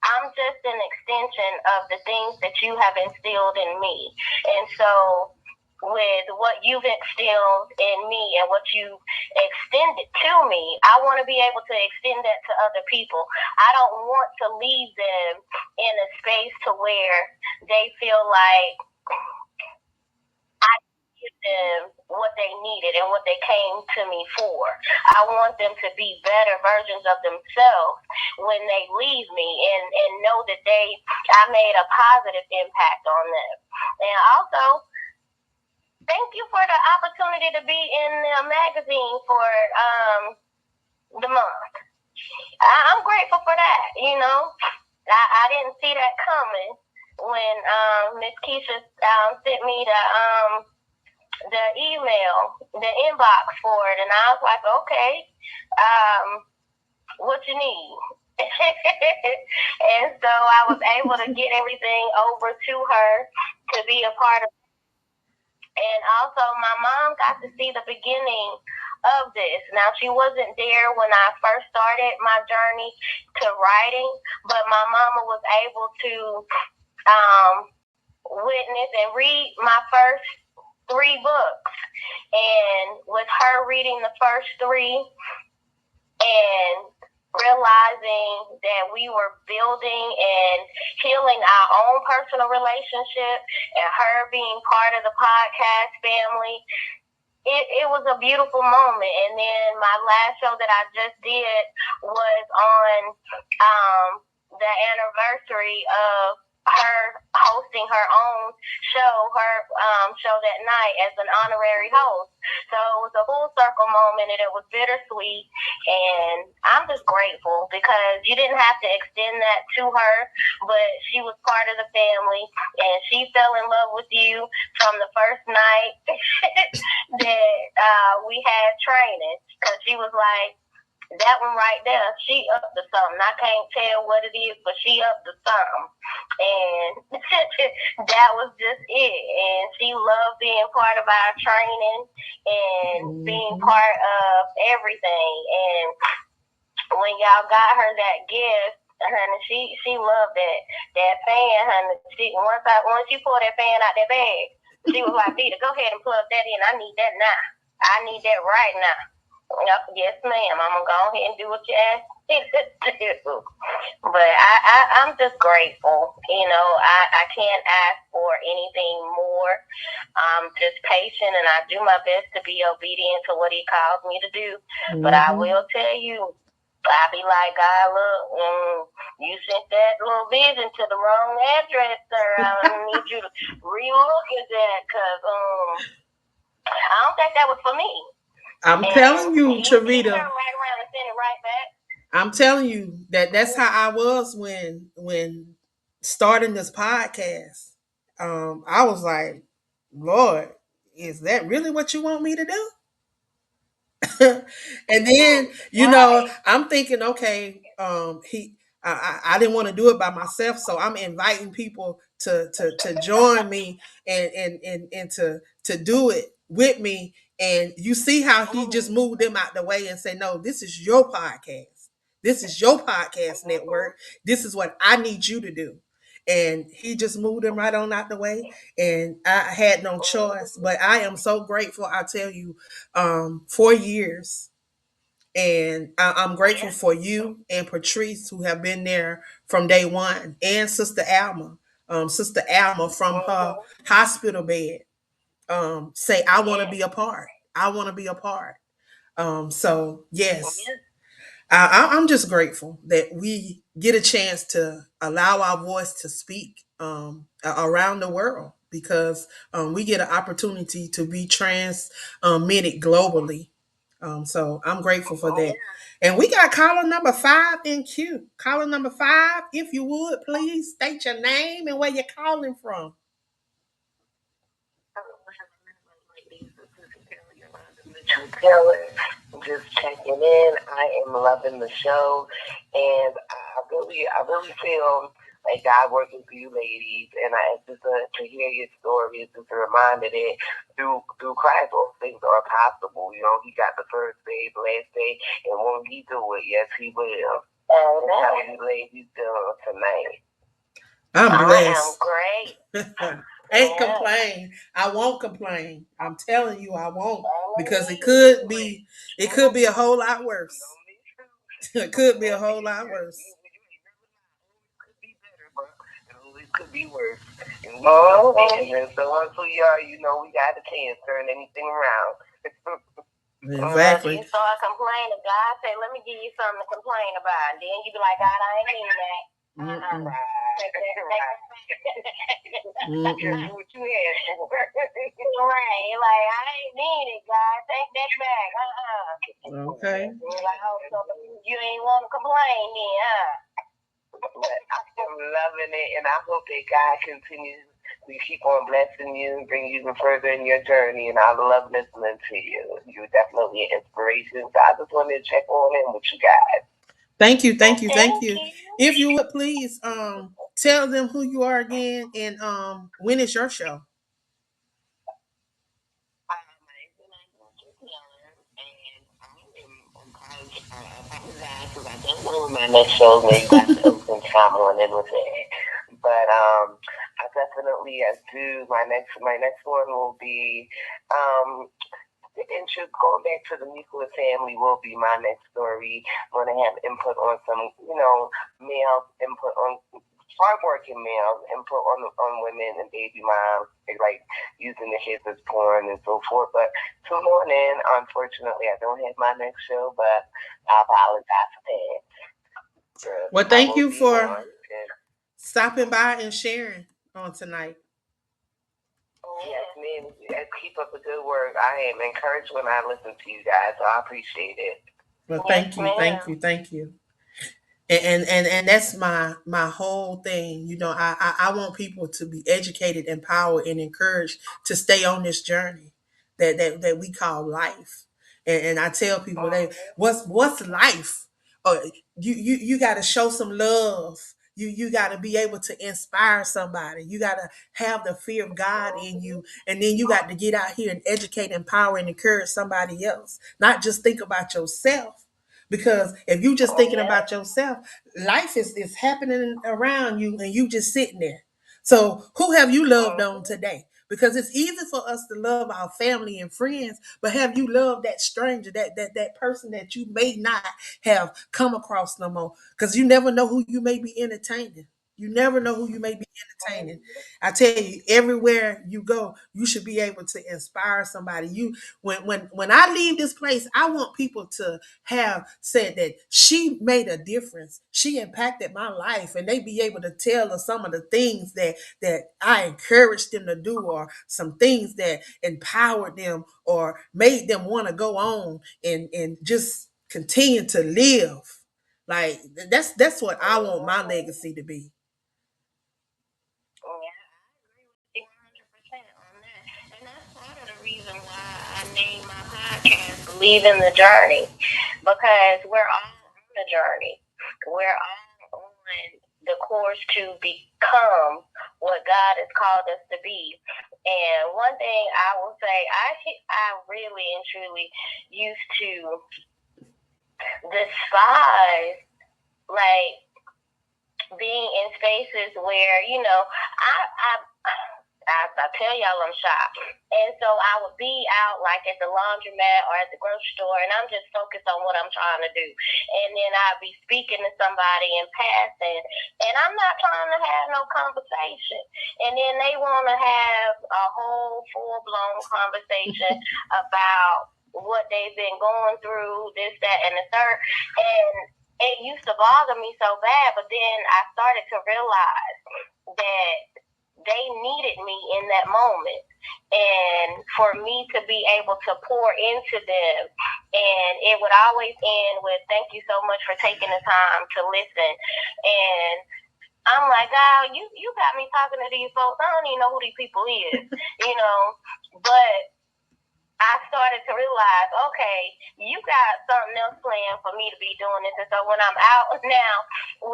I'm just an extension of the things that you have instilled in me. And so with what you've instilled in me and what you extended to me, I want to be able to extend that to other people. I don't want to leave them in a space to where they feel like I give them what they needed and what they came to me for. I want them to be better versions of themselves when they leave me, and know that I made a positive impact on them. And also, thank you for the opportunity to be in the magazine for the month. I'm grateful for that. I didn't see that coming when Miss Keisha sent me the email, the inbox for it, and I was like, okay, what you need? And so I was able to get everything over to her to be a part of. And also, my mom got to see the beginning of this. Now, she wasn't there when I first started my journey to writing, but my mama was able to witness and read my first 3 books. And with her reading the first 3 and realizing that we were building and healing our own personal relationship, and her being part of the podcast family, it was a beautiful moment. And then my last show that I just did was on the anniversary of her hosting her own show, her show that night as an honorary host. So it was a full circle moment, and it was bittersweet. And I'm just grateful because you didn't have to extend that to her, but she was part of the family, and she fell in love with you from the first night that we had training, because she was like, that one right there, she up to something. I can't tell what it is, but she up to something. And that was just it. And she loved being part of our training and being part of everything. And when y'all got her that gift, honey, she loved that fan, honey. Once you pulled that fan out that bag, she was like, Vita, go ahead and plug that in. I need that now. I need that right now. Yes, ma'am. I'm gonna go ahead and do what you asked me to do. But I'm just grateful. I can't ask for anything more. I'm just patient, and I do my best to be obedient to what He calls me to do. Mm-hmm. But I will tell you, I be like, God, look, you sent that little vision to the wrong address, sir. I need you to relook at that, because I don't think that was for me. I'm telling you, Charita. Right around and send it right back. I'm telling you that's how I was when starting this podcast. I was like, Lord, is that really what you want me to do? And then, I'm thinking, okay, I didn't want to do it by myself, so I'm inviting people to join me and to do it with me, and you see how he just moved them out the way and say, no, this is your podcast. This is your podcast network. This is what I need you to do. And he just moved them right on out the way. And I had no choice. But I am so grateful. I tell you, 4 years. And I'm grateful for you and Patrice, who have been there from day one, and Sister Alma. Sister Alma from her hospital bed, say, I want to be a part. I want to be a part. So yes, I'm just grateful that we get a chance to allow our voice to speak around the world, because we get an opportunity to be transmitted globally. So I'm grateful for that. And we got caller number 5 in queue. Caller number 5, if you would, please state your name and where you're calling from. Taylor, just checking in. I am loving the show, and I really feel like God working for you ladies, and I just to hear your story is just a reminder that through Christ all things are possible. You know, He got the first day, the last day, and when He do it, yes, He will. And how you ladies doing tonight? I'm blessed. I am great. Ain't complain. I won't complain. I'm telling you, I won't, because it could be a whole lot worse. It could be a whole lot worse. It could be worse. And so once we are, you know, we got a chance to turn anything around. Exactly. You start complaining, God say, let me give you something to complain about. And then you be like, God, I ain't mean that. Just what you had for. Right. Like, I ain't mean it, God. Take that back. Okay. Like, oh, so you ain't want to complain then, huh? But I'm loving it, and I hope that God continues to keep on blessing you and bring you even further in your journey. And I love listening to you. You're definitely an inspiration. So I just wanted to check on in with you guys. Thank you. If you would please tell them who you are again, and when is your show? I don't know when my next show is. You got to open time on in with it. But I definitely do. My next one will be interest going back to the nuclear family will be my next story. I'm gonna have input on some, male input on hardworking males, input on women and baby moms, like using the kids as porn and so forth. But tune on in. Unfortunately, I don't have my next show, but I apologize for that. Well, thank you for stopping by and sharing on tonight. Yes, ma'am. Keep up the good work. I am encouraged when I listen to you guys, so I appreciate it. Well, thank you. And that's my whole thing. I want people to be educated, empowered, and encouraged to stay on this journey that we call life. And I tell people, what's life? You got to show some love. You got to be able to inspire somebody. You got to have the fear of God in you, and then you got to get out here and educate, empower, and encourage somebody else. Not just think about yourself. Because if you just thinking about yourself, life is happening around you, and you just sitting there. So who have you loved on today? Because it's easy for us to love our family and friends, but have you loved that stranger, that person that you may not have come across no more? Because you never know who you may be entertaining. You never know who you may be entertaining. I tell you, everywhere you go, you should be able to inspire somebody. When I leave this place, I want people to have said that she made a difference. She impacted my life, and they be able to tell us some of the things that I encouraged them to do, or some things that empowered them or made them want to go on and just continue to live. Like that's what I want my legacy to be. Yeah, I agree with you 100% on that. And that's part of the reason why I named my podcast Believe in the Journey. Because we're all on the journey. We're all on the course to become what God has called us to be. And one thing I will say, I really and truly used to despise, like, being in spaces where, I tell y'all I'm shy. And so I would be out like at the laundromat or at the grocery store, and I'm just focused on what I'm trying to do. And then I'd be speaking to somebody in passing, and I'm not trying to have no conversation. And then they want to have a whole full-blown conversation about what they've been going through, this, that, and the third. And it used to bother me so bad, but then I started to realize that they needed me in that moment, and for me to be able to pour into them. And it would always end with, thank you so much for taking the time to listen. And I'm like, oh, you got me talking to these folks. I don't even know who these people is, but I started to realize, okay, you got something else planned for me to be doing this. And so when I'm out now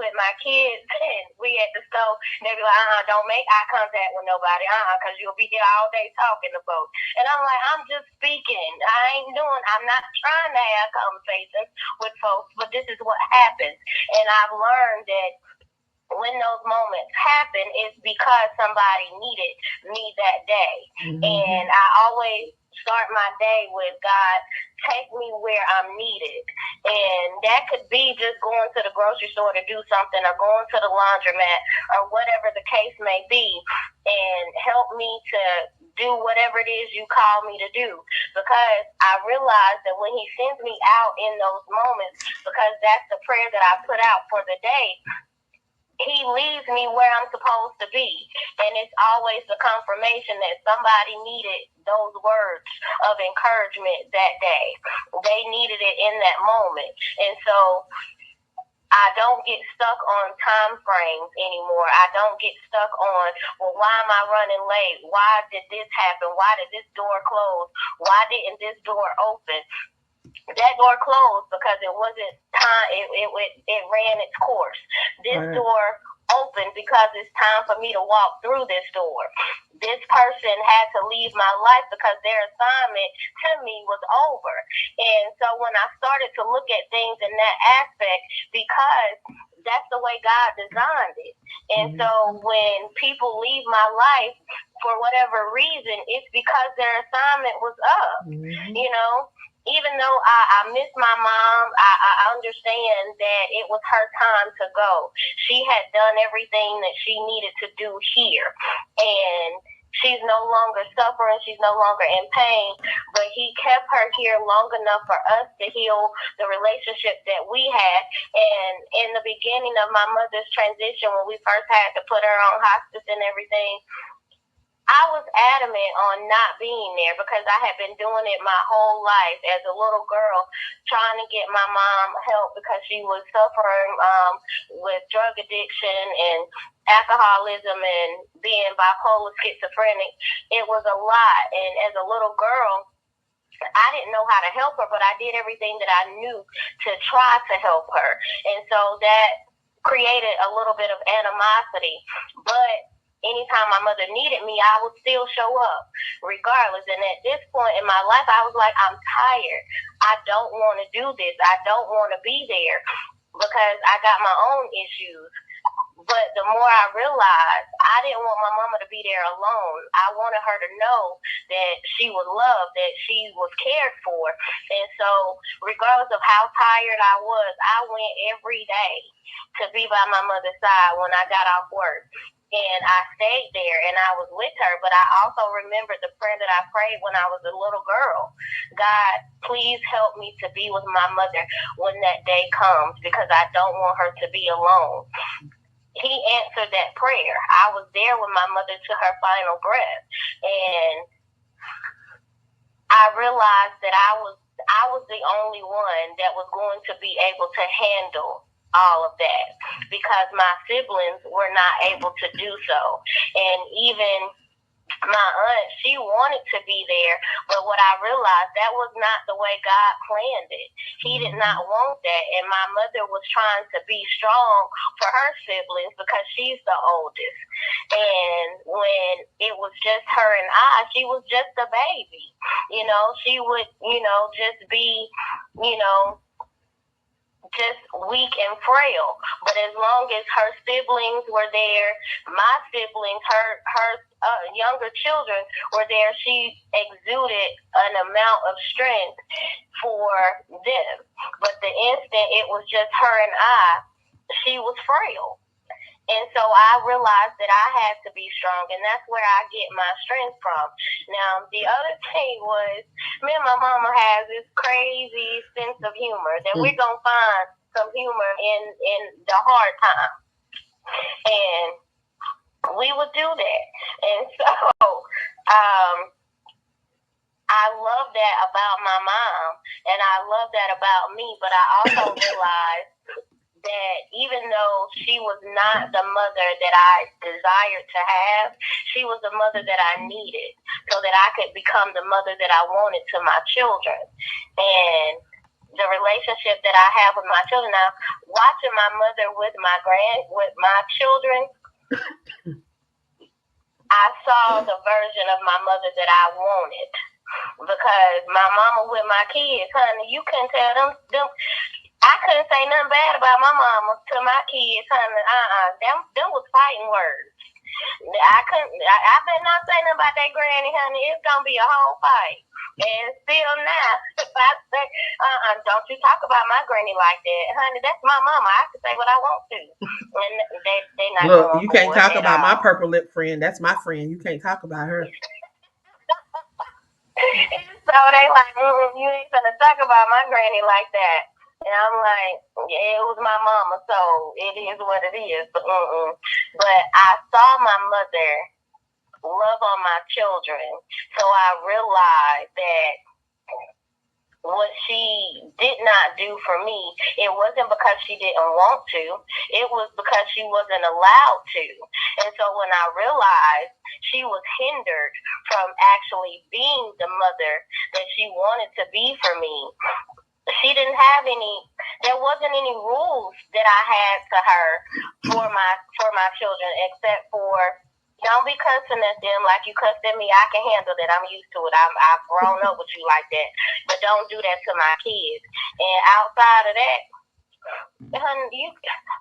with my kids and we at the store, they be like, don't make eye contact with nobody, because you'll be here all day talking to folks. And I'm like, I'm just speaking. I'm not trying to have conversations with folks, but this is what happens. And I've learned that when those moments happen, it's because somebody needed me that day. Mm-hmm. And I always start my day with, God, take me where I'm needed. And that could be just going to the grocery store to do something, or going to the laundromat, or whatever the case may be, and help me to do whatever it is you call me to do. Because I realize that when he sends me out in those moments, because that's the prayer that I put out for the day, he leaves me where I'm supposed to be. And it's always the confirmation that somebody needed those words of encouragement that day. They needed it in that moment. And so I don't get stuck on time frames anymore. I don't get stuck on, well, why am I running late? Why did this happen? Why did this door close? Why didn't this door open? That door closed because it wasn't time. It ran its course. This door opened because it's time for me to walk through this door. This person had to leave my life because their assignment to me was over. And so when I started to look at things in that aspect, because that's the way God designed it. And so when people leave my life for whatever reason, it's because their assignment was up. Even though I miss my mom, I understand that it was her time to go. She had done everything that she needed to do here. And she's no longer suffering. She's no longer in pain. But he kept her here long enough for us to heal the relationship that we had. And in the beginning of my mother's transition, when we first had to put her on hospice and everything, I was adamant on not being there because I had been doing it my whole life as a little girl, trying to get my mom help because she was suffering with drug addiction and alcoholism and being bipolar schizophrenic. It was a lot. And as a little girl, I didn't know how to help her, but I did everything that I knew to try to help her. And so that created a little bit of animosity. But anytime my mother needed me, I would still show up regardless. And at this point in my life, I was like, I'm tired. I don't want to do this. I don't want to be there because I got my own issues. But the more I realized, I didn't want my mama to be there alone. I wanted her to know that she was loved, that she was cared for. And so regardless of how tired I was, I went every day to be by my mother's side when I got off work. And I stayed there and I was with her. But I also remembered the prayer that I prayed when I was a little girl. God, please help me to be with my mother when that day comes because I don't want her to be alone. He answered that prayer. I was there with my mother to her final breath. And I realized that I was the only one that was going to be able to handle all of that because my siblings were not able to do so. And even my aunt, she wanted to be there, but what I realized, that was not the way God planned it. He did not want that, and my mother was trying to be strong for her siblings because she's the oldest. And when it was was just her and I, she was just a baby. She would, just be, just weak and frail. But as long as her siblings were there, my siblings, her younger children were there, she exuded an amount of strength for them. But the instant it was just her and I, she was frail. And so I realized that I had to be strong, and that's where I get my strength from. Now, the other thing was, me and my mama has this crazy sense of humor that we're going to find some humor in the hard time. And we would do that. And so I love that about my mom, and I love that about me, but I also realized that even though she was not the mother that I desired to have, she was the mother that I needed so that I could become the mother that I wanted to my children. And the relationship that I have with my children now, watching my mother with my children, I saw the version of my mother that I wanted. Because my mama with my kids, honey, you couldn't tell them I couldn't say nothing bad about my mama to my kids, honey. Them was fighting words. I better not say nothing about that granny, honey. It's gonna be a whole fight. And still now, if I say, don't you talk about my granny like that, honey. That's my mama. I can say what I want to. And they not. Look, you can't talk about my purple lip friend. That's my friend. You can't talk about her. So they like, you ain't gonna talk about my granny like that. And I'm like, yeah, it was my mama, so it is what it is. But I saw my mother love on my children, so I realized that what she did not do for me, it wasn't because she didn't want to, it was because she wasn't allowed to. And so when I realized she was hindered from actually being the mother that she wanted to be for me, she didn't have there wasn't any rules that I had to her for my children, except for don't be cussing at them like you cussed at me. I can handle that. I'm used to it. I've grown up with you like that. But don't do that to my kids. And outside of that,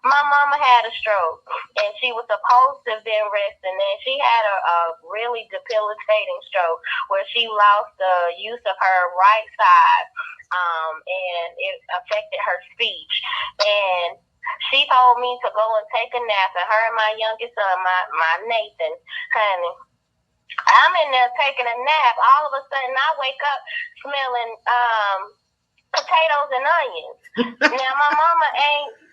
my mama had a stroke, and she was supposed to have been resting. And she had a really debilitating stroke where she lost the use of her right side, and it affected her speech. And she told me to go and take a nap, and her and my youngest son, my Nathan, honey, I'm in there taking a nap. All of a sudden, I wake up smelling potatoes and onions. Now, my mama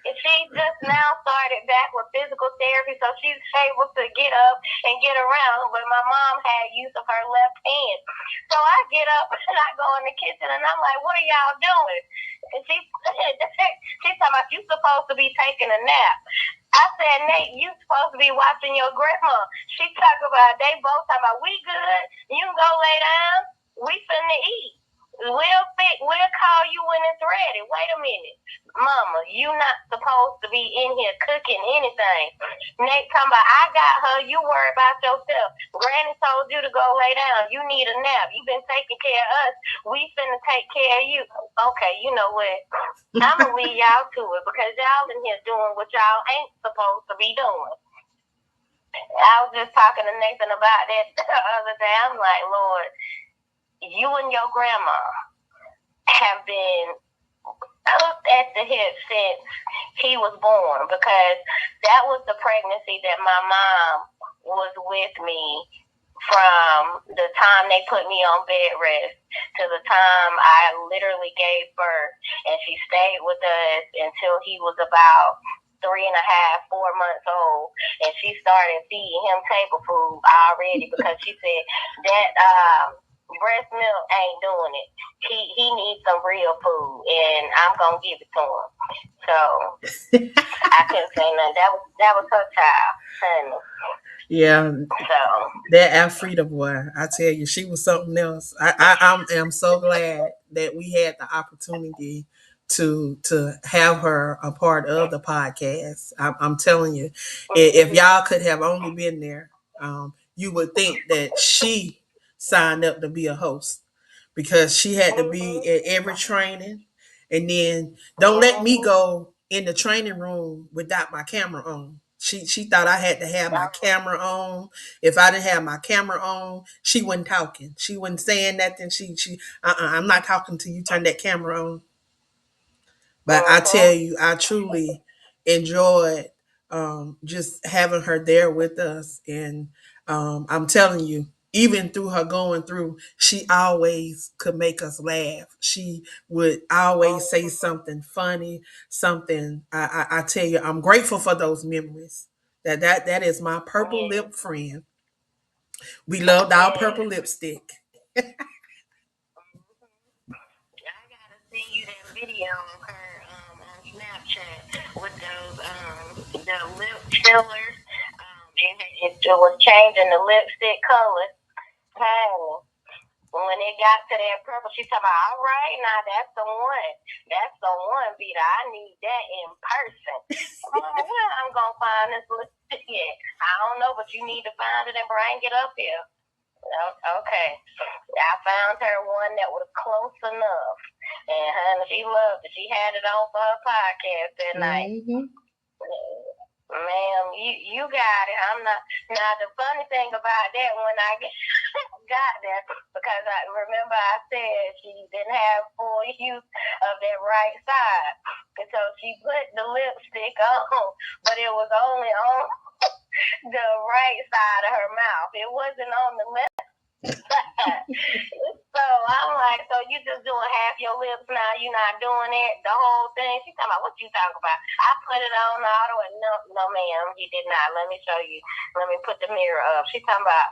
she just now started back with physical therapy, so she's able to get up and get around, but my mom had use of her left hand. So I get up and I go in the kitchen, and I'm like, what are y'all doing? And she's talking about, you supposed to be taking a nap. I said, Nate, you supposed to be watching your grandma. She talking about, they both talking about, we good, you can go lay down, we finna eat. We'll call you when it's ready. Wait a minute. Mama, you not supposed to be in here cooking anything. Nate talking about, I got her, you worry about yourself. Granny told you to go lay down. You need a nap. You been taking care of us. We finna take care of you. Okay, you know what? I'm gonna leave y'all to it because y'all in here doing what y'all ain't supposed to be doing. I was just talking to Nathan about that the other day. I'm like, Lord, you and your grandma have been hooked at the hip since he was born, because that was the pregnancy that my mom was with me from the time they put me on bed rest to the time I literally gave birth, and she stayed with us until he was about 3.5, 4 months old, and she started feeding him table food already because she said that breast milk ain't doing it. He needs some real food, and I'm gonna give it to him. So I couldn't say nothing. That was her child, honey. Yeah. So that Alfreda boy, I tell you, she was something else. I am so glad that we had the opportunity to have her a part of the podcast. I'm telling you, if y'all could have only been there, you would think that she signed up to be a host because she had to be at every training. And then don't let me go in the training room without my camera on. She thought I had to have my camera on. If I didn't have my camera on, she wasn't talking. She wasn't saying nothing. I'm not talking till you turn that camera on. But I tell you, I truly enjoyed just having her there with us. And I'm telling you, even through her going through, she always could make us laugh. She would always say something funny, something. I tell you, I'm grateful for those memories. That is my purple lip friend. We loved our purple lipstick. I gotta send you that video of her on Snapchat with those the lip fillers. It was changing the lipstick color. Hey, when it got to that purple, she talking about, all right, now that's the one. That's the one, Vita. I need that in person. Where I'm gonna find this lipstick at? I don't know, but you need to find it and bring it up here. Okay. I found her one that was close enough. And honey, she loved it. She had it on for her podcast that night. Ma'am, you got it. I'm not. Now, the funny thing about that, when I got there, because I remember I said she didn't have full use of that right side. And so she put the lipstick on, but it was only on the right side of her mouth. It wasn't on the left. So I'm like, so you just doing half your lips now? You not doing it the whole thing? She talking about, what you talking about? I put it on all the way. No, ma'am, you did not. Let me show you. Let me put the mirror up. She talking about,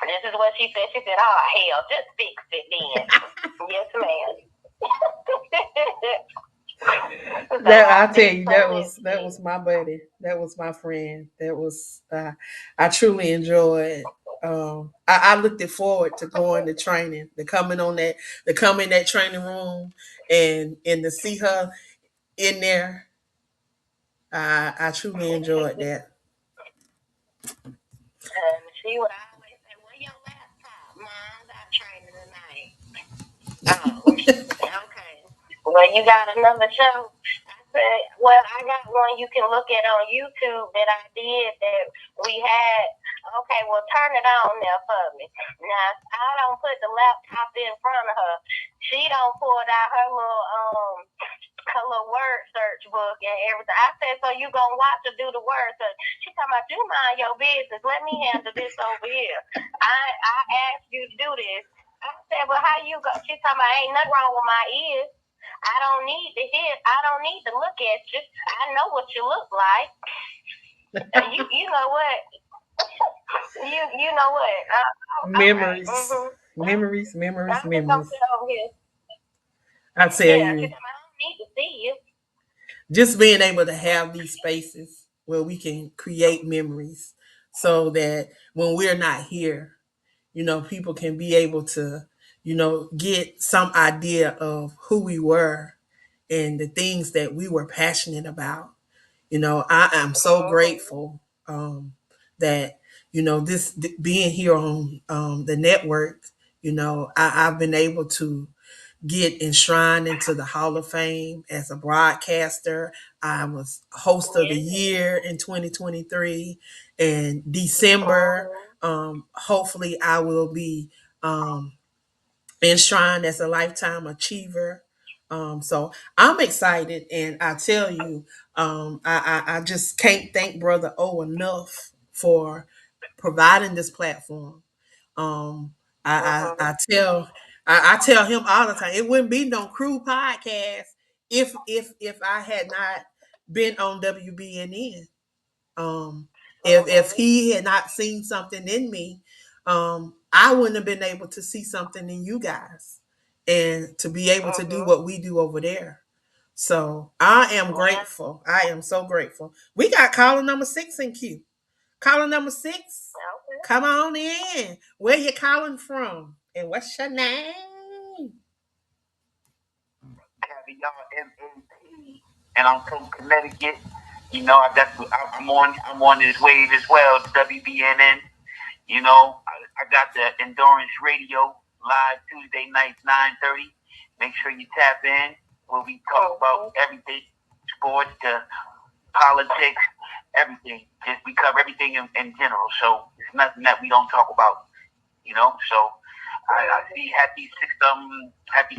this is what she said. She said, oh hell, just fix it then. Yes, ma'am. I tell you, that was my buddy. That was my friend. That was I truly enjoyed. I looked it forward to going to training, to come in that training room, and to see her in there. I truly enjoyed that. She would always say, where your laptop? Mom, got training tonight. Oh, okay. Well, you got another show? I said, well, I got one you can look at on YouTube that I did that we had. Okay, well, turn it on there for me. Now, I don't put the laptop in front of her. She don't pull out her little word search book and everything. I said, so you gonna watch her do the word search? She talking about, you mind your business. Let me handle this over here. I asked you to do this. I said, well, how you go? She talking about, ain't nothing wrong with my ears. I don't need to hear. I don't need to look at you. I know what you look like. You know what? You know what? Memories. Memories. I tell you, I don't need to see you. just being able to have these spaces where we can create memories, so that when we're not here, people can be able to, get some idea of who we were and the things that we were passionate about. I am so grateful that this being here on the network. I've been able to get enshrined into the Hall of Fame as a broadcaster. I was host of the year in 2023, and December. Hopefully, I will be enshrined as a lifetime achiever. So I'm excited, and I tell you, I just can't thank Brother O enough for providing this platform. Um, I tell him all the time, it wouldn't be no crew podcast if I had not been on WBNN. If he had not seen something in me, I wouldn't have been able to see something in you guys, and to be able to do what we do over there. So I am grateful. I am so grateful. We got caller number 6 in queue. Caller number 6, come on in. Where you calling from? And what's your name? And I'm from Connecticut. I'm on this wave as well, WBNN. You know, I got the Endurance Radio live Tuesday nights 9:30. Make sure you tap in where we talk about everything, sports to politics, everything. Just we cover everything in general. So it's nothing that we don't talk about. You know, so I see happy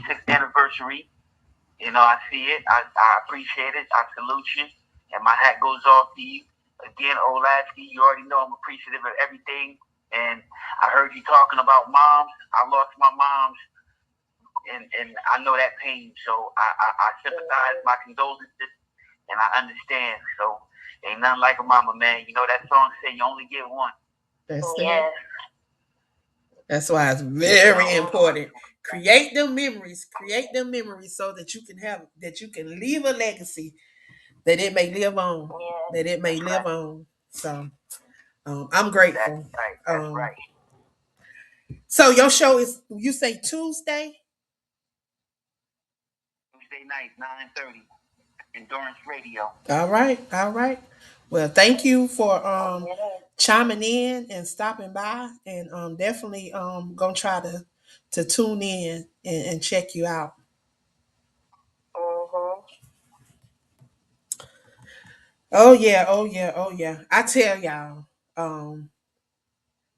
sixth anniversary. You know, I see it. I appreciate it. I salute you, and my hat goes off to you. Again, Olasky, you already know I'm appreciative of everything. And I heard you talking about moms. I lost my moms, and I know that pain. So I sympathize, my condolences, and I understand. So ain't nothing like a mama, man. You know that song say you only get one. That's it. That's why it's very important. Create them memories. Create them memories so that you can leave a legacy that it may live on. That it may live on. So I'm grateful. That's right. So your show is, you say Tuesday? Tuesday night, 9:30. Endurance Radio. All right. Well, thank you for chiming in and stopping by, and definitely gonna try to tune in and check you out. Oh yeah, oh yeah, oh yeah. I tell y'all,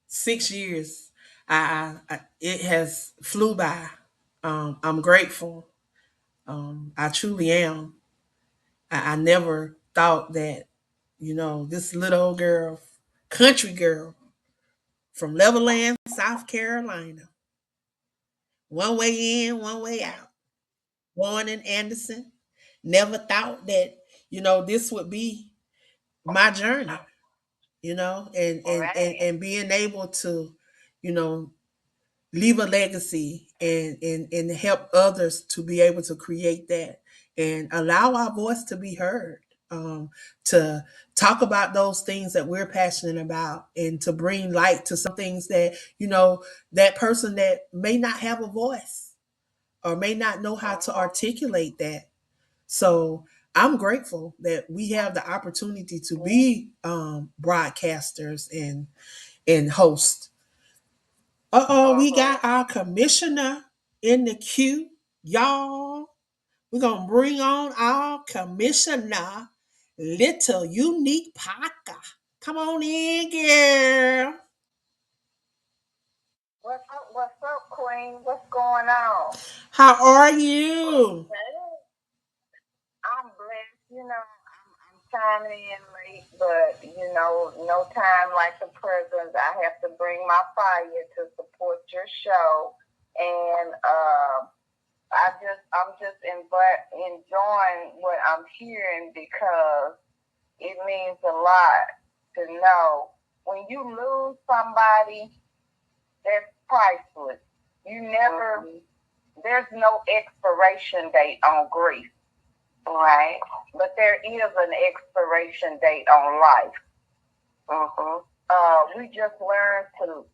6 years, it has flew by. I'm grateful. I truly am. I never thought that, this little old girl, country girl from Levelland, South Carolina, one way in, one way out, born in Anderson, never thought that, this would be my journey, and being able to, you know, leave a legacy and help others to be able to create that and allow our voice to be heard, to talk about those things that we're passionate about and to bring light to some things that, that person that may not have a voice or may not know how to articulate that. So I'm grateful that we have the opportunity to be broadcasters and hosts. We got our commissioner in the queue, y'all. We're gonna bring on our commissioner, Little Unique Parker. Come on in, girl. What's up, Queen? What's going on? How are you? I'm blessed. I'm chiming in late, but no time like the present. I have to bring my fire to support your show, and I'm just enjoying what I'm hearing because it means a lot to know when you lose somebody that's priceless. You never, there's no expiration date on grief, right? But there is an expiration date on life. We just learn to,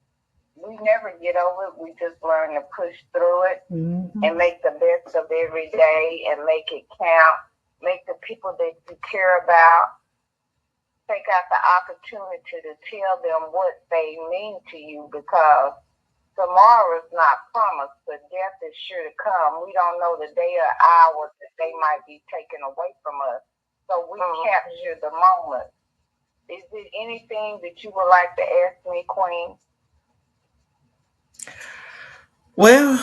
we never get over it. We just learn to push through it and make the best of every day and make it count. Make the people that you care about take out the opportunity to tell them what they mean to you, because tomorrow is not promised, but death is sure to come. We don't know the day or hour that they might be taken away from us. So we capture the moment. Is there anything that you would like to ask me, Queen? Well,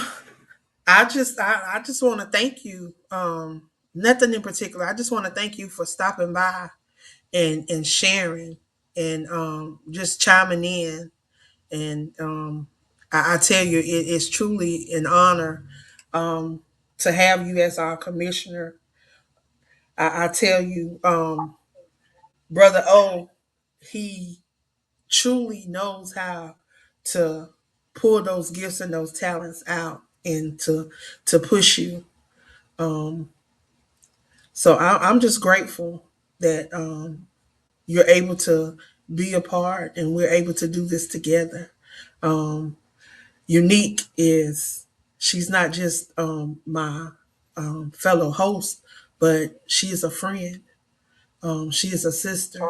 I just want to thank you. Nothing in particular. I just want to thank you for stopping by and sharing and just chiming in. And I tell you, it is truly an honor to have you as our commissioner. I tell you, Brother O, he truly knows how to pull those gifts and those talents out and to push you. Um, so I'm just grateful that you're able to be a part and we're able to do this together. Um, Unique is, she's not just my fellow host, but she is a friend. She is a sister.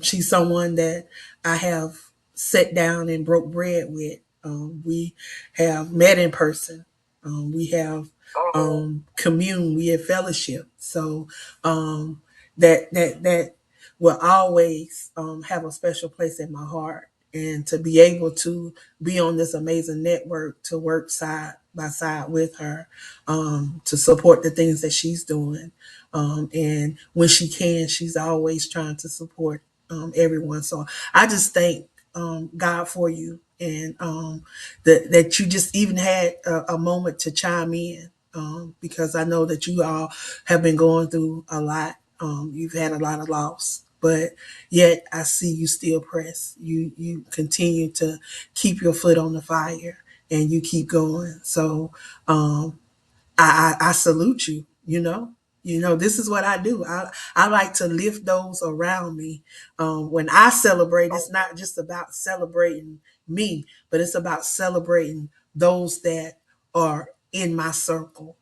She's someone that I have sat down and broke bread with. We have met in person. We have commune. We have fellowship. So that will always have a special place in my heart. And to be able to be on this amazing network, to work side by side with her, to support the things that she's doing. And when she can, she's always trying to support everyone. So I just thank God for you, and that you just even had a moment to chime in, because I know that you all have been going through a lot. You've had a lot of loss, but yet I see you still press. You continue to keep your foot on the fire, and you keep going. So I salute you. This is what I do. I like to lift those around me. When I celebrate, it's not just about celebrating me, but it's about celebrating those that are in my circle.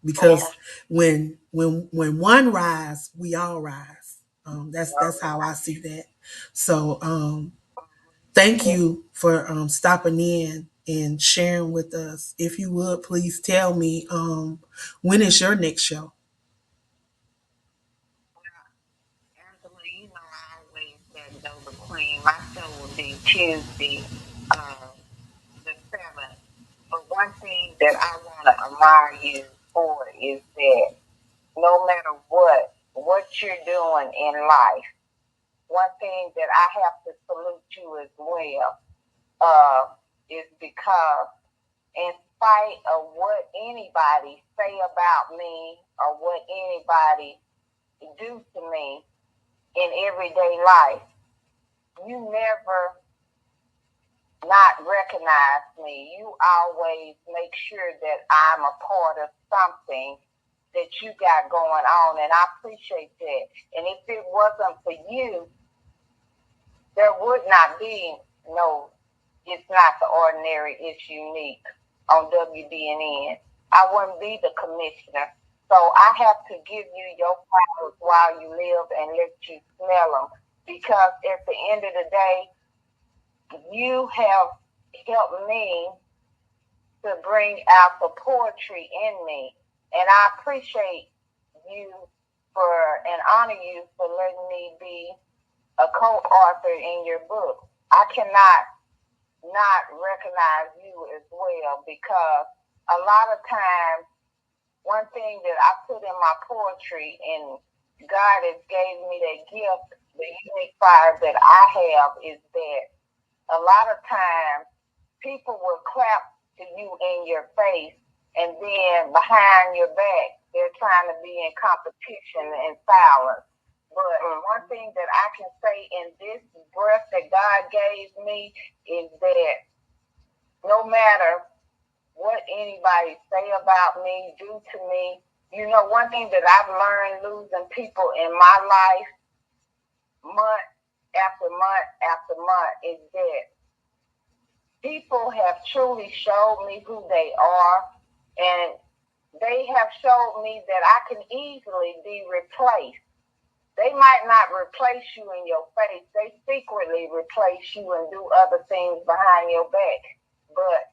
Because when one rise, we all rise. That's how I see that. So thank you for stopping in and sharing with us. If you would please tell me, when is your next show? Angela, I always said though the queen, my show will be Tuesday, the 7th. But one thing that I want to admire you for is that no matter what you're doing in life, one thing that I have to salute you as well, is because in spite of what anybody say about me or what anybody do to me in everyday life, you never not recognize me. You always make sure that I'm a part of something that you got going on, and I appreciate that. And if it wasn't for you, there would not be no It's Not the Ordinary, It's Unique on WBNN. I wouldn't be the commissioner. So I have to give you your flowers while you live and let you smell them, because at the end of the day, you have helped me to bring out the poetry in me. And I appreciate you and honor you for letting me be a co-author in your book. I cannot not recognize you as well, because a lot of times, one thing that I put in my poetry, and God has gave me that gift, the unique fire that I have, is that a lot of times people will clap to you in your face, and then behind your back, they're trying to be in competition and silence. But one thing that I can say in this breath that God gave me is that no matter what anybody say about me, do to me, one thing that I've learned losing people in my life, month after month after month, is that people have truly showed me who they are, and they have showed me that I can easily be replaced. They might not replace you in your face. They secretly replace you and do other things behind your back. But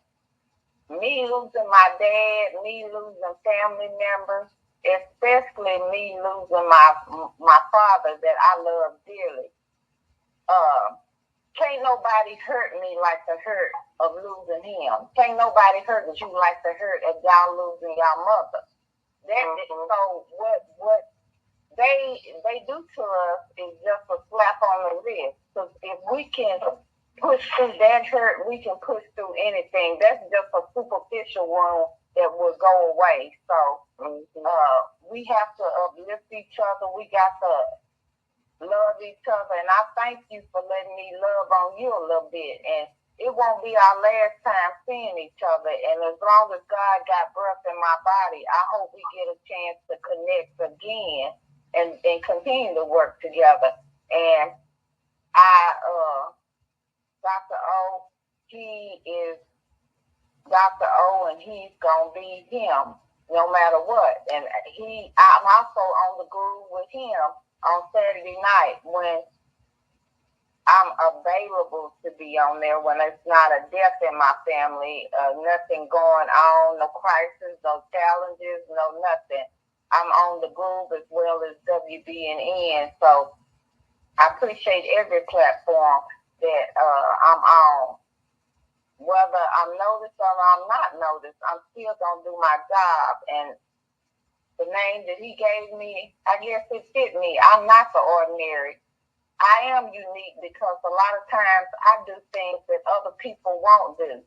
me losing my dad, me losing family members, especially me losing my father that I love dearly, can't nobody hurt me like the hurt of losing him. Can't nobody hurt you like the hurt of y'all losing y'all mother. So what they do to us is just a slap on the wrist. So if we can push through that hurt, we can push through anything. That's just a superficial wound that will go away. So we have to uplift each other. We got to love each other. And I thank you for letting me love on you a little bit. And it won't be our last time seeing each other. And as long as God got breath in my body, I hope we get a chance to connect again and continue to work together. And Dr. O, he is Dr. O, and he's going to be him no matter what. And I'm also on the groove with him on Saturday night when I'm available to be on there when there's not a death in my family, nothing going on, no crisis, no challenges, no nothing. I'm on the Groove as well as WBNN, so I appreciate every platform that I'm on. Whether I'm noticed or I'm not noticed, I'm still gonna do my job. And the name that he gave me, I guess it fit me. I'm not the ordinary. I am unique because a lot of times I do things that other people won't do.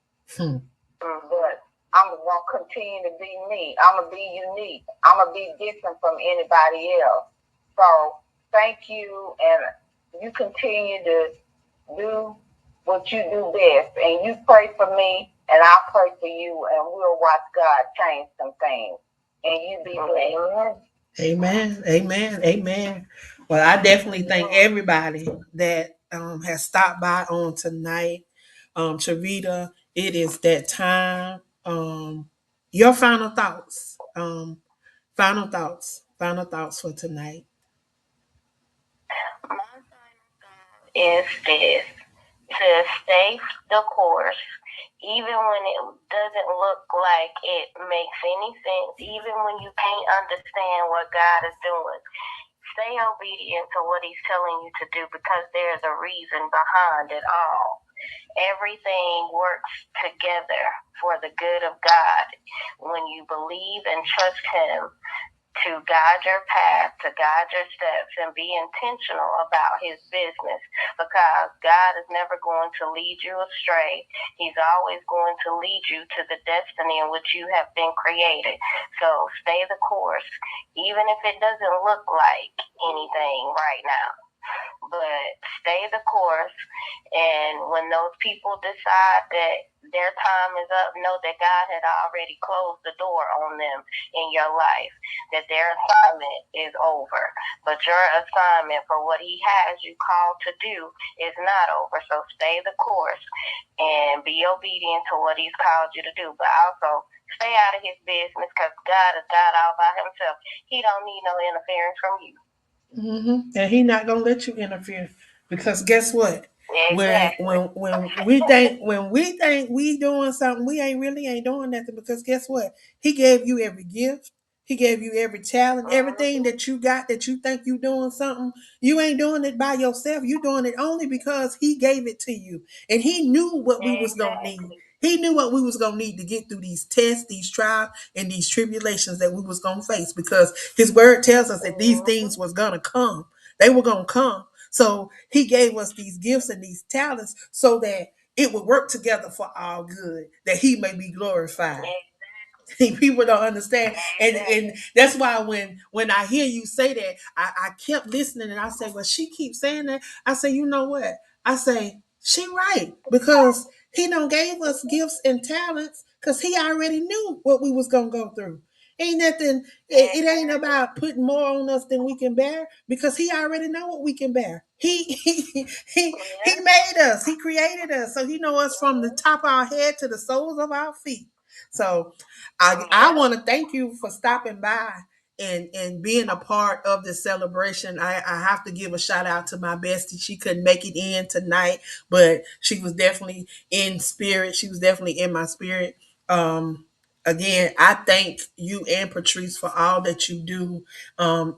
But I'm going to continue to be me. I'm going to be unique. I'm going to be different from anybody else. So thank you, and you continue to do what you do best. And you pray for me, and I'll pray for you, and we'll watch God change some things. And you be blessed. Amen. Amen. Amen. Well, I definitely thank everybody that has stopped by on tonight. Charita, it is that time. Your final thoughts. Final thoughts for tonight. My final thought is this: to stay the course, even when it doesn't look like it makes any sense, even when you can't understand what God is doing. Stay obedient to what He's telling you to do, because there's a reason behind it all. Everything works together for the good of God when you believe and trust Him to guide your path, to guide your steps, and be intentional about His business, because God is never going to lead you astray. He's always going to lead you to the destiny in which you have been created. So stay the course, even if it doesn't look like anything right now. But stay the course, and when those people decide that their time is up, know that God had already closed the door on them in your life, that their assignment is over. But your assignment for what He has you called to do is not over. So stay the course and be obedient to what He's called you to do. But also stay out of His business, because God is God all by Himself. He don't need no interference from you. And He not gonna let you interfere, because guess what? Exactly. When we think we doing something, we ain't doing nothing, because guess what? He gave you every gift. He gave you every talent, everything that you got, that you think you doing something. You ain't doing it by yourself. You doing it only because He gave it to you, and He knew what we was gonna need. He knew what we was gonna need to get through these tests, these trials, and these tribulations that we was gonna face, because His word tells us that these things was gonna come. They were gonna come. So He gave us these gifts and these talents so that it would work together for our good, that He may be glorified. People don't understand, and that's why when I hear you say that, I kept listening, and I say, well, she keeps saying that. I say, you know what? I say, she right, because He don't gave us gifts and talents because He already knew what we was gonna go through. Ain't nothing. It ain't about putting more on us than we can bear, because He already know what we can bear. He made us. He created us, so He know us from the top of our head to the soles of our feet. So I want to thank you for stopping by and being a part of this celebration. I have to give a shout out to my bestie. She couldn't make it in tonight, but she was definitely in spirit. She was definitely in my spirit. Again, I thank you and Patrice for all that you do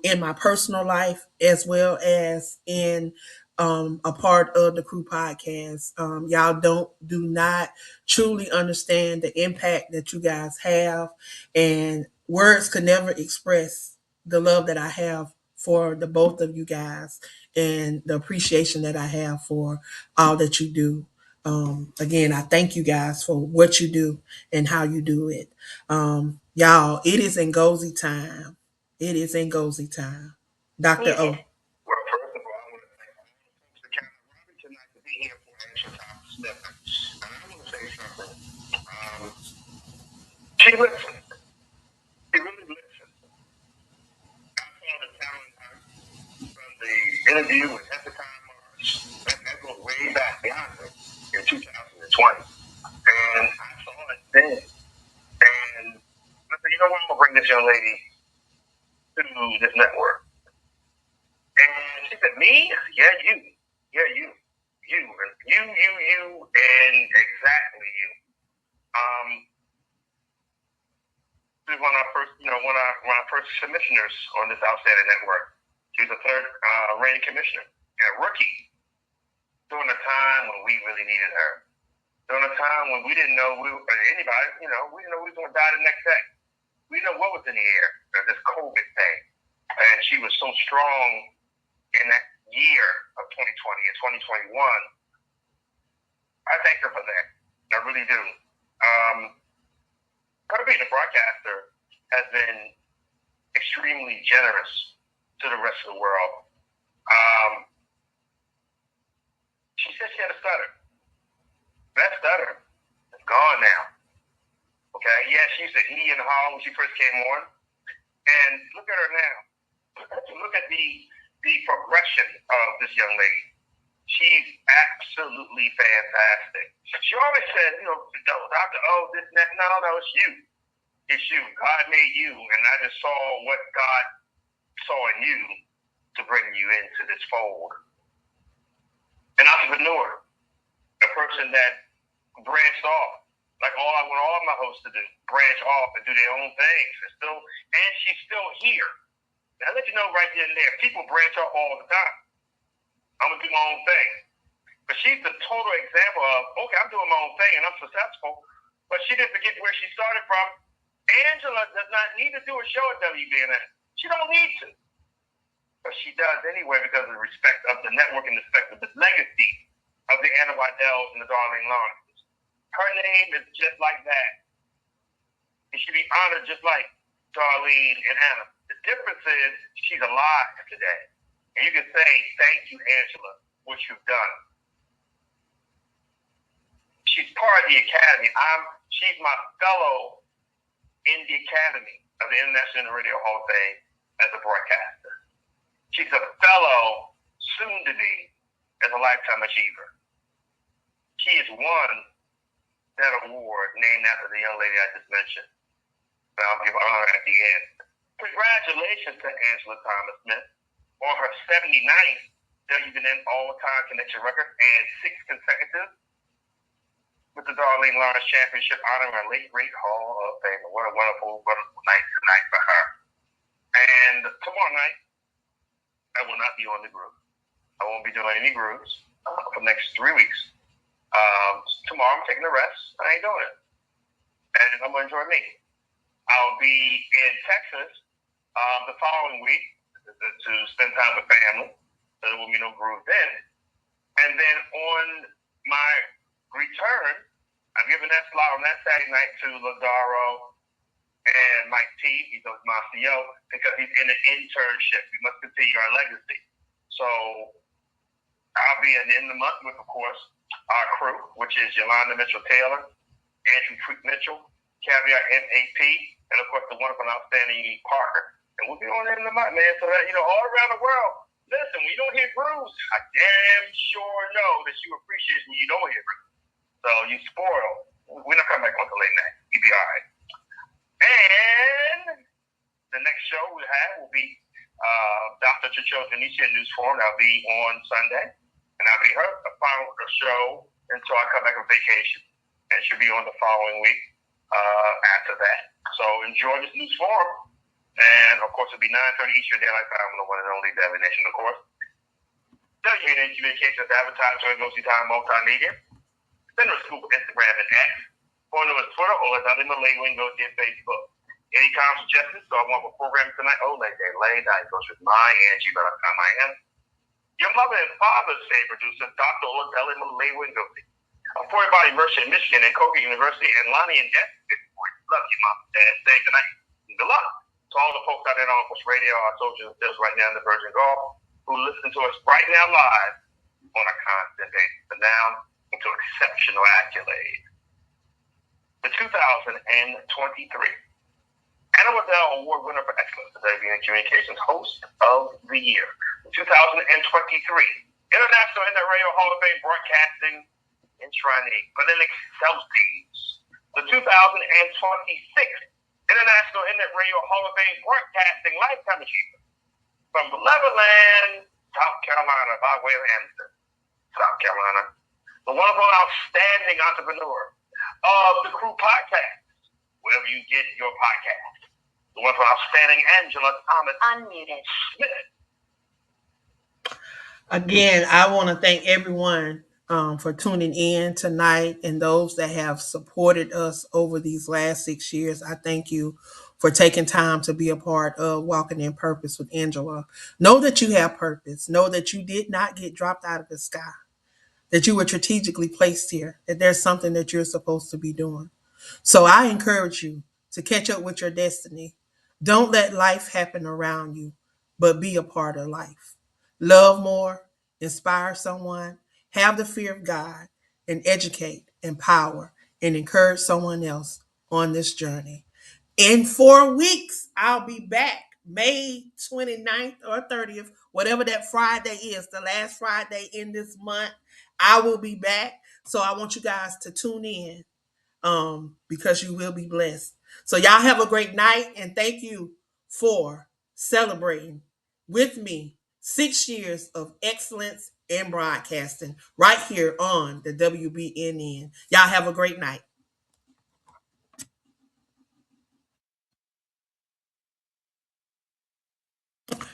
in my personal life, as well as in a part of the Crew Podcast. Y'all do not truly understand the impact that you guys have, and words could never express the love that I have for the both of you guys, and the appreciation that I have for all that you do. Again, I thank you guys for what you do and how you do it. Y'all, it is Ngozi time. It is Ngozi time. Dr. O. Well, first of all, I want to thank all the folks that came around tonight to be here for an extra time to step up. And I want to say something. She listened. She really listened. I saw the talent from the interview with Hezekiah Mars. That goes way back beyond in 2020. And I saw it then. And I said, you know what? I'm going to bring this young lady to this network. And she said, me? Yeah, you. Yeah, you. and exactly you. This is one of our first commissioners on this outstanding network. She was a third rated commissioner and a rookie during a time when we really needed her. During a time when we didn't know we didn't know we was going to die the next day. We didn't know what was in the air, this COVID thing. And she was so strong in that year of 2020 and 2021. I thank her for that. I really do. Her being a broadcaster has been extremely generous to the rest of the world. She said she had a stutter. That stutter is gone now. Okay? Yeah, she used to he in the hall when she first came on. And look at her now. Look at the progression of this young lady. She's absolutely fantastic. She always says, Dr. O, this and that. No, it's you. It's you. God made you, and I just saw what God saw in you to bring you into this fold. An entrepreneur, a person that branched off, like I want all my hosts to do, branch off and do their own things. And she's still here. Now, I'll let you know right then and there, people branch off all the time. I'm going to do my own thing. But she's the total example of, okay, I'm doing my own thing and I'm successful, but she didn't forget where she started from. Angela does not need to do a show at WBNN. She don't need to. But she does anyway because of the respect of the network and the respect of the legacy of the Anna Weidells and the Darlene Lawrences. Her name is just like that. It should be honored just like Darlene and Anna. The difference is she's alive today. And you can say, thank you, Angela, what you've done. She's part of the Academy. She's my fellow in the Academy of the International Radio Hall of Fame as a broadcaster. She's a fellow, soon to be, as a Lifetime Achiever. She has won that award named after the young lady I just mentioned. And I'll give honor at the end. Congratulations to Angela Thomas Smith on her 79th WBNN All-Time Connection record and 6 consecutive with the Darlene Lawrence Championship honoring her late great Hall of Fame. What a wonderful night tonight for her. And tomorrow night, I will not be on the group. I won't be doing any groups for the next 3 weeks. Tomorrow I'm taking a rest. I ain't doing it. And I'm going to enjoy me. I'll be in Texas the following week to spend time with family. So there will be no group then. And then on my return, I'm giving that slot on that Saturday night to Ladaro and Mike T. He's my CEO because he's in an internship. We must continue our legacy. So I'll be in the month with, of course, our crew, which is Yolanda Mitchell-Taylor, Andrew Creek Mitchell, Caveat MAP, and of course the wonderful and outstanding Parker. And we'll be on there in the month, man, so that, all around the world, listen, when you don't hear grooves, I damn sure know that you appreciate when you don't hear grooves. So you spoil. We're not coming back on the late night. You'll be all right. And the next show we'll have will be Dr. Chicho Denicia News Forum. That'll be on Sunday. And that'll be the final show until I come back on vacation. And it should be on the following week after that. So enjoy this news forum. And, of course, it'll be 9:30 Eastern Daylight Time on the one and only Devin Nation, of course. WBNN Communications advertiser Ngozi Time Multimedia. Send us Scoop Instagram and X. Follow us Twitter or Dr. Malay Ngozi on Facebook. Any comments, suggestions? So I want a program tonight. Lay goes with my Angie, but I am. Your mother and father's favorite producer, Dr. Olabelli Malay Ngozi. A 40-body Mercer in Michigan and Colgate University, and Lonnie and Jess. Love you, Mom and Dad. Stay tonight. Good luck to all the folks out there on Push Radio, our social sales right now in the Virgin Gulf, who listen to us right now live on a constant basis. And now into exceptional accolade. The 2023 Anna Waddell Award winner for excellence, the WBNN Communications Host of the Year. 2023 International Internet Radio Hall of Fame Broadcasting Enshrinee for the Excelsiors. The 2026 International Internet Radio Hall of Fame Broadcasting Lifetime Achievement from Levelland, South Carolina, by way of Anderson, South Carolina. the wonderful, outstanding entrepreneur of the Crew Podcast, wherever you get your podcast. The wonderful, outstanding Angela Thomas Unmuted. Smith. Again, I want to thank everyone for tuning in tonight and those that have supported us over these last 6 years. I thank you for taking time to be a part of Walking in Purpose with Angela. Know that you have purpose. Know that you did not get dropped out of the sky, that you were strategically placed here, that there's something that you're supposed to be doing. So I encourage you to catch up with your destiny. Don't let life happen around you, but be a part of life. Love more, inspire someone, have the fear of God, and educate, empower, and encourage someone else on this journey. In 4 weeks, I'll be back. May 29th or 30th, whatever that Friday is, the last Friday in this month, I will be back. So I want you guys to tune in because you will be blessed. So y'all have a great night and thank you for celebrating with me 6 years of excellence in broadcasting right here on the WBNN. Y'all have a great night.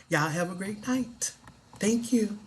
Y'all have a great night. Thank you.